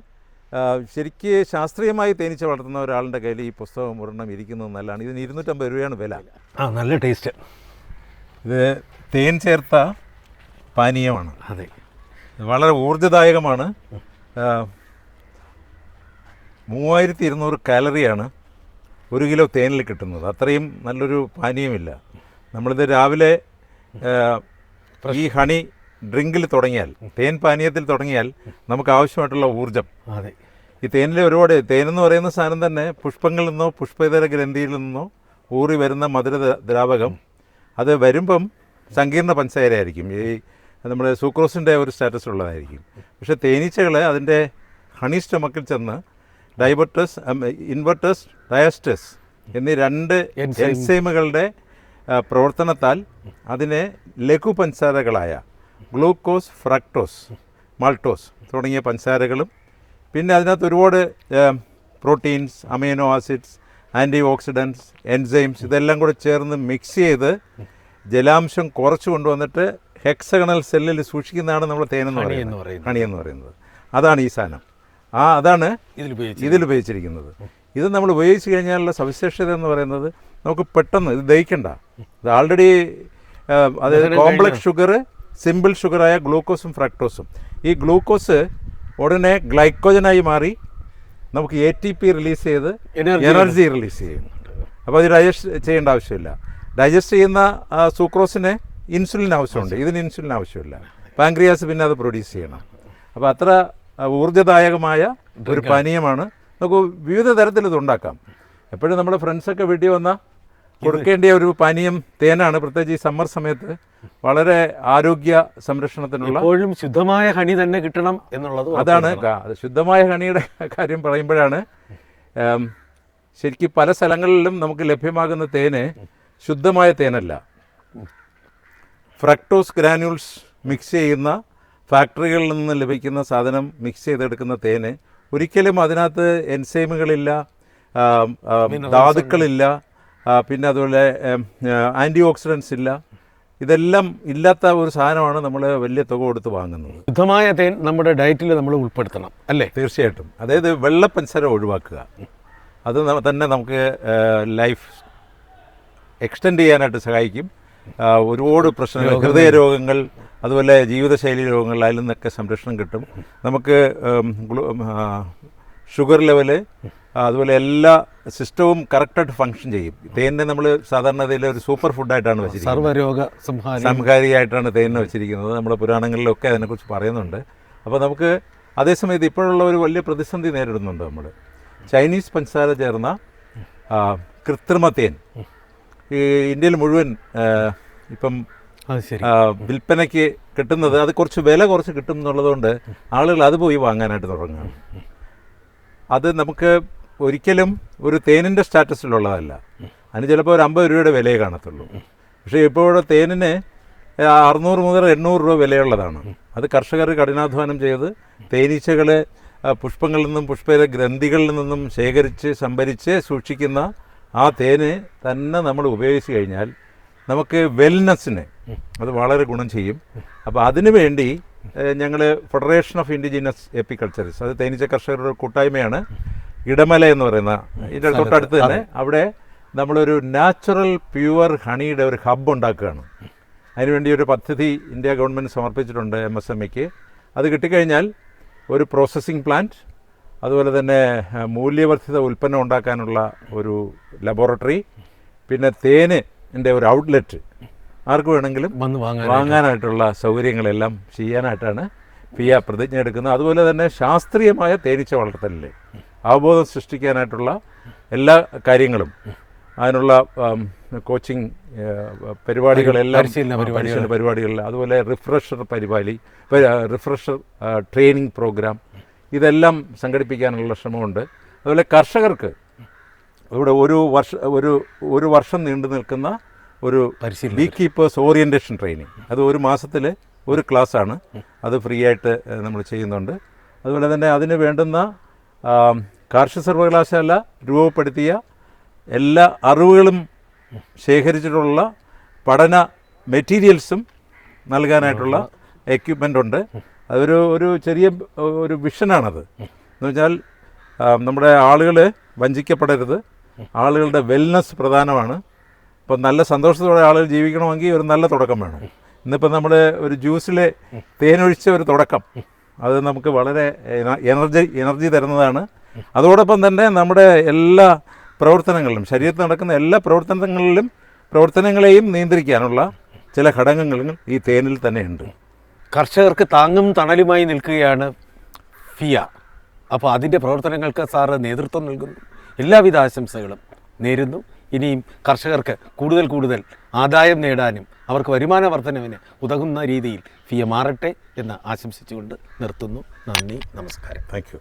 ശരിക്ക് ശാസ്ത്രീയമായി തേനീച്ച വളർത്തുന്ന ഒരാളുടെ കയ്യിൽ ഈ പുസ്തകം ഒരെണ്ണം ഇരിക്കുന്നത് നല്ലതാണ്. ഇതിന് 250 രൂപയാണ് വില. നല്ല ടേസ്റ്റ്. ഇത് തേൻ ചേർത്ത പാനീയമാണ്. അതെ, വളരെ ഊർജ്ജദായകമാണ്. 3200 കാലറിയാണ് 1 കിലോ തേനിൽ കിട്ടുന്നത്. അത്രയും നല്ലൊരു പാനീയമില്ല. നമ്മളിത് രാവിലെ ഈ ഹണി ഡ്രിങ്കിൽ തുടങ്ങിയാൽ, തേൻ പാനീയത്തിൽ തുടങ്ങിയാൽ നമുക്ക് ആവശ്യമായിട്ടുള്ള ഊർജ്ജം, അതെ, ഈ തേനിൽ ഒരുപാട്, തേനെന്ന് പറയുന്ന സാധനം തന്നെ പുഷ്പങ്ങളിൽ നിന്നോ പുഷ്പേതര ഗ്രന്ഥിയിൽ നിന്നോ ഊറി വരുന്ന മധുര ദ്രാവകം. അത് വരുമ്പം സങ്കീർണ്ണ പഞ്ചസാരയായിരിക്കും, ഈ നമ്മുടെ സൂക്രോസിൻ്റെ ഒരു സ്റ്റാറ്റസ് ഉള്ളതായിരിക്കും. പക്ഷേ തേനീച്ചകൾ അതിൻ്റെ ഹണി സ്റ്റൊമക്കിൽ ചെന്ന് ഇൻവെർട്ടസ് ഡയസ്റ്റസ് എന്നീ 2 എൻസൈമുകളുടെ പ്രവർത്തനത്താൽ അതിനെ ലഘു പഞ്ചസാരകളായ ഗ്ലൂക്കോസ്, ഫ്രക്ടോസ്, മാൾട്ടോസ് തുടങ്ങിയ പഞ്ചസാരകളും പിന്നെ അതിനകത്ത് ഒരുപാട് proteins, amino acids, antioxidants, enzymes ഇതെല്ലാം കൂടെ ചേർന്ന് മിക്സ് ചെയ്ത് ജലാംശം കുറച്ച് കൊണ്ടുവന്നിട്ട് ഹെക്സഗണൽ സെല്ലിൽ സൂക്ഷിക്കുന്നതാണ് നമ്മൾ തേനെന്ന് പറയുന്നത്, ഹണി എന്ന് പറയുന്നത്. അതാണ് ഈ സാധനം. അതാണ് ഇതിലുപയോഗിച്ചിരിക്കുന്നത്. ഇത് നമ്മൾ ഉപയോഗിച്ച് കഴിഞ്ഞാലുള്ള സവിശേഷത എന്ന് പറയുന്നത് നമുക്ക് പെട്ടെന്ന് ഇത് ദഹിക്കണ്ട. ഇത് ആൾറെഡി അതായത് കോംപ്ലക്സ് ഷുഗർ, സിമ്പിൾ ഷുഗറായ ഗ്ലൂക്കോസും ഫ്രക്ടോസും, ഈ ഗ്ലൂക്കോസ് ഉടനെ ഗ്ലൈക്കോജനായി മാറി നമുക്ക് ATP റിലീസ് ചെയ്ത് എനർജി റിലീസ് ചെയ്യും. അപ്പോൾ അത് ഡൈജസ്റ്റ് ചെയ്യേണ്ട ആവശ്യമില്ല. ഡൈജസ്റ്റ് ചെയ്യുന്ന സൂക്രോസിന് ഇൻസുലിൻ ആവശ്യമുണ്ട്, ഇതിന് ഇൻസുലിൻ ആവശ്യമില്ല. പാൻക്രിയാസ് പിന്നെ അത് പ്രൊഡ്യൂസ് ചെയ്യണം. അപ്പോൾ അത്ര ഊർജ്ജദായകമായ ഒരു പാനീയമാണ്. നമുക്ക് വിവിധ തരത്തിൽ ഇത് ഉണ്ടാക്കാം. എപ്പോഴും നമ്മുടെ ഫ്രണ്ട്സൊക്കെ വീട്ടിൽ വന്നാൽ കൊടുക്കേണ്ട ഒരു പാനീയം തേനാണ്. പ്രത്യേകിച്ച് ഈ സമ്മർ സമയത്ത് വളരെ ആരോഗ്യ സംരക്ഷണത്തിനുള്ള, എപ്പോഴും ശുദ്ധമായ ഹണി തന്നെ കിട്ടണം എന്നുള്ളത് അതാണ്. ശുദ്ധമായ ഹണിയുടെ കാര്യം പറയുമ്പോഴാണ് ശരിക്കും പല സ്ഥലങ്ങളിലും നമുക്ക് ലഭ്യമാകുന്ന തേന് ശുദ്ധമായ തേനല്ല. ഫ്രക്ടോസ് ഗ്രാനുൾസ് മിക്സ് ചെയ്യുന്ന ഫാക്ടറികളിൽ നിന്ന് ലഭിക്കുന്ന സാധനം മിക്സ് ചെയ്തെടുക്കുന്ന തേന് ഒരിക്കലും അതിനകത്ത് എൻസൈമുകളില്ല, ധാതുക്കളില്ല, പിന്നെ അതുപോലെ ആൻറ്റി ഓക്സിഡൻസ് ഇല്ല. ഇതെല്ലാം ഇല്ലാത്ത ഒരു സാധനമാണ് നമ്മൾ വലിയ തുക കൊടുത്ത് വാങ്ങുന്നത്. ശുദ്ധമായ തേൻ നമ്മുടെ ഡയറ്റിൽ നമ്മൾ ഉൾപ്പെടുത്തണം അല്ലേ? തീർച്ചയായിട്ടും. അതായത് വെള്ളപ്പഞ്ചസാര ഒഴിവാക്കുക. അത് തന്നെ നമുക്ക് ലൈഫ് എക്സ്റ്റെൻഡ് ചെയ്യാനായിട്ട് സഹായിക്കും. ഒരുപാട് പ്രശ്നങ്ങൾ, ഹൃദയ രോഗങ്ങൾ, അതുപോലെ ജീവിതശൈലി രോഗങ്ങൾ, അതിൽ നിന്നൊക്കെ സംരക്ഷണം കിട്ടും. നമുക്ക് ഷുഗർ ലെവല്, അതുപോലെ എല്ലാ സിസ്റ്റവും കറക്റ്റായിട്ട് ഫങ്ഷൻ ചെയ്യും. തേനിനെ നമ്മൾ സാധാരണ ഒരു സൂപ്പർ ഫുഡായിട്ടാണ് വെച്ചിരിക്കുന്നത്, സർവ്വരോഗ സംഹാരിയായിട്ടാണ് തേനിനെ വെച്ചിരിക്കുന്നത്. നമ്മുടെ പുരാണങ്ങളിലൊക്കെ അതിനെക്കുറിച്ച് പറയുന്നുണ്ട്. അപ്പോൾ നമുക്ക് അതേസമയത്ത് ഇപ്പോഴുള്ള ഒരു വലിയ പ്രതിസന്ധി നേരിടുന്നുണ്ട്. നമ്മൾ ചൈനീസ് പഞ്ചസാര ചേർന്ന കൃത്രിമ തേൻ ഈ ഇന്ത്യയിൽ മുഴുവൻ ഇപ്പം വിൽപ്പനയ്ക്ക് കിട്ടുന്നത്, അത് കുറച്ച് വില കുറച്ച് കിട്ടും എന്നുള്ളതുകൊണ്ട് ആളുകൾ അത് പോയി വാങ്ങാനായിട്ട് തുടങ്ങുകയാണ്. അത് നമുക്ക് ഒരിക്കലും ഒരു തേനിൻ്റെ സ്റ്റാറ്റസിലുള്ളതല്ല. അതിന് ചിലപ്പോൾ ഒരു 50 രൂപയുടെ വിലയെ കാണത്തുള്ളൂ. പക്ഷേ ഇപ്പോഴുള്ള തേനിന് 600 മുതൽ 800 രൂപ വിലയുള്ളതാണ്. അത് കർഷകർ കഠിനാധ്വാനം ചെയ്ത് തേനീച്ചകൾ പുഷ്പങ്ങളിൽ നിന്നും പുഷ്പ ഗ്രന്ഥികളിൽ നിന്നും ശേഖരിച്ച് സംഭരിച്ച് സൂക്ഷിക്കുന്ന ആ തേന് തന്നെ നമ്മൾ ഉപയോഗിച്ച് കഴിഞ്ഞാൽ നമുക്ക് വെൽനെസ്സിന് അത് വളരെ ഗുണം ചെയ്യും. അപ്പോൾ അതിനു വേണ്ടി ഞങ്ങൾ ഫെഡറേഷൻ ഓഫ് ഇൻഡിജിനസ് എപ്പിക്കൾച്ചറിസ്റ്റ്, അത് തേനീച്ച കർഷകരുടെ കൂട്ടായ്മയാണ്, ഇടമല എന്ന് പറയുന്ന ഇതിൻ്റെ തൊട്ടടുത്ത് തന്നെ, അവിടെ നമ്മളൊരു നാച്ചുറൽ പ്യുവർ ഹണിയുടെ ഒരു ഹബ്ബ് ഉണ്ടാക്കുകയാണ്. അതിനുവേണ്ടി ഒരു പദ്ധതി ഇന്ത്യ ഗവൺമെൻറ് സമർപ്പിച്ചിട്ടുണ്ട് MSMEക്ക്. അത് കിട്ടിക്കഴിഞ്ഞാൽ ഒരു പ്രോസസ്സിംഗ് പ്ലാന്റ്, അതുപോലെ തന്നെ മൂല്യവർദ്ധിത ഉൽപ്പന്നം ഉണ്ടാക്കാനുള്ള ഒരു ലബോറട്ടറി, പിന്നെ തേനിൻ്റെ ഒരു ഔട്ട്ലെറ്റ്, ആർക്ക് വേണമെങ്കിലും വാങ്ങാനായിട്ടുള്ള സൗകര്യങ്ങളെല്ലാം ചെയ്യാനായിട്ടാണ് പിയ പ്രതിജ്ഞ എടുക്കുന്നത്. അതുപോലെ തന്നെ ശാസ്ത്രീയമായ തേനീച്ച വളർത്തലിൽ അവബോധം സൃഷ്ടിക്കാനായിട്ടുള്ള എല്ലാ കാര്യങ്ങളും, അതിനുള്ള കോച്ചിങ് പരിപാടികളെല്ലാം, പരിശീലന പരിപാടികൾ, അതുപോലെ റിഫ്രഷർ ട്രെയിനിങ് പ്രോഗ്രാം, ഇതെല്ലാം സംഘടിപ്പിക്കാനുള്ള ശ്രമമുണ്ട്. അതുപോലെ കർഷകർക്ക് ഇവിടെ ഒരു വർഷം നീണ്ടു നിൽക്കുന്ന ഒരു ബീ കീപ്പേഴ്സ് ഓറിയൻറ്റേഷൻ ട്രെയിനിങ്, അത് ഒരു മാസത്തിൽ ഒരു ക്ലാസ്സാണ്. അത് ഫ്രീ ആയിട്ട് നമ്മൾ ചെയ്യുന്നുണ്ട്. അതുപോലെ തന്നെ അതിന് വേണ്ടുന്ന കാർഷിക സർവകലാശാല രൂപപ്പെടുത്തിയ എല്ലാ അറിവുകളും ശേഖരിച്ചിട്ടുള്ള പഠന മെറ്റീരിയൽസും നൽകാനായിട്ടുള്ള എക്യുപ്മെൻ്റ് ഉണ്ട്. ഒരു ചെറിയ ഒരു വിഷനാണത്. എന്ന് വെച്ചാൽ നമ്മുടെ ആളുകൾ വഞ്ചിക്കപ്പെടരുത്, ആളുകളുടെ വെൽനെസ് പ്രധാനമാണ്. ഇപ്പം നല്ല സന്തോഷത്തോടെ ആളുകൾ ജീവിക്കണമെങ്കിൽ ഒരു നല്ല തുടക്കം വേണം. ഇന്നിപ്പോൾ നമ്മൾ ഒരു ജ്യൂസിലെ തേനൊഴിച്ച ഒരു തുടക്കം, അത് നമുക്ക് വളരെ എനർജി തരുന്നതാണ്. അതോടൊപ്പം തന്നെ നമ്മുടെ എല്ലാ പ്രവർത്തനങ്ങളിലും, ശരീരത്തിൽ നടക്കുന്ന എല്ലാ പ്രവർത്തനങ്ങളെയും നിയന്ത്രിക്കാനുള്ള ചില ഘടകങ്ങളും ഈ തേനിൽ തന്നെയുണ്ട്. കർഷകർക്ക് താങ്ങും തണലുമായി നിൽക്കുകയാണ് ഫിയ. അപ്പോൾ അതിൻ്റെ പ്രവർത്തനങ്ങൾക്ക് സാറ് നേതൃത്വം നൽകുന്നു. എല്ലാവിധ ആശംസകളും നേരുന്നു. ഇനിയും കർഷകർക്ക് കൂടുതൽ ആദായം നേടാനും അവർക്ക് വരുമാന വർധനവിന് ഉതകുന്ന രീതിയിൽ ഫിയ മാറട്ടെ എന്ന് ആശംസിച്ചുകൊണ്ട് നിർത്തുന്നു. നന്ദി, നമസ്കാരം. Thank you.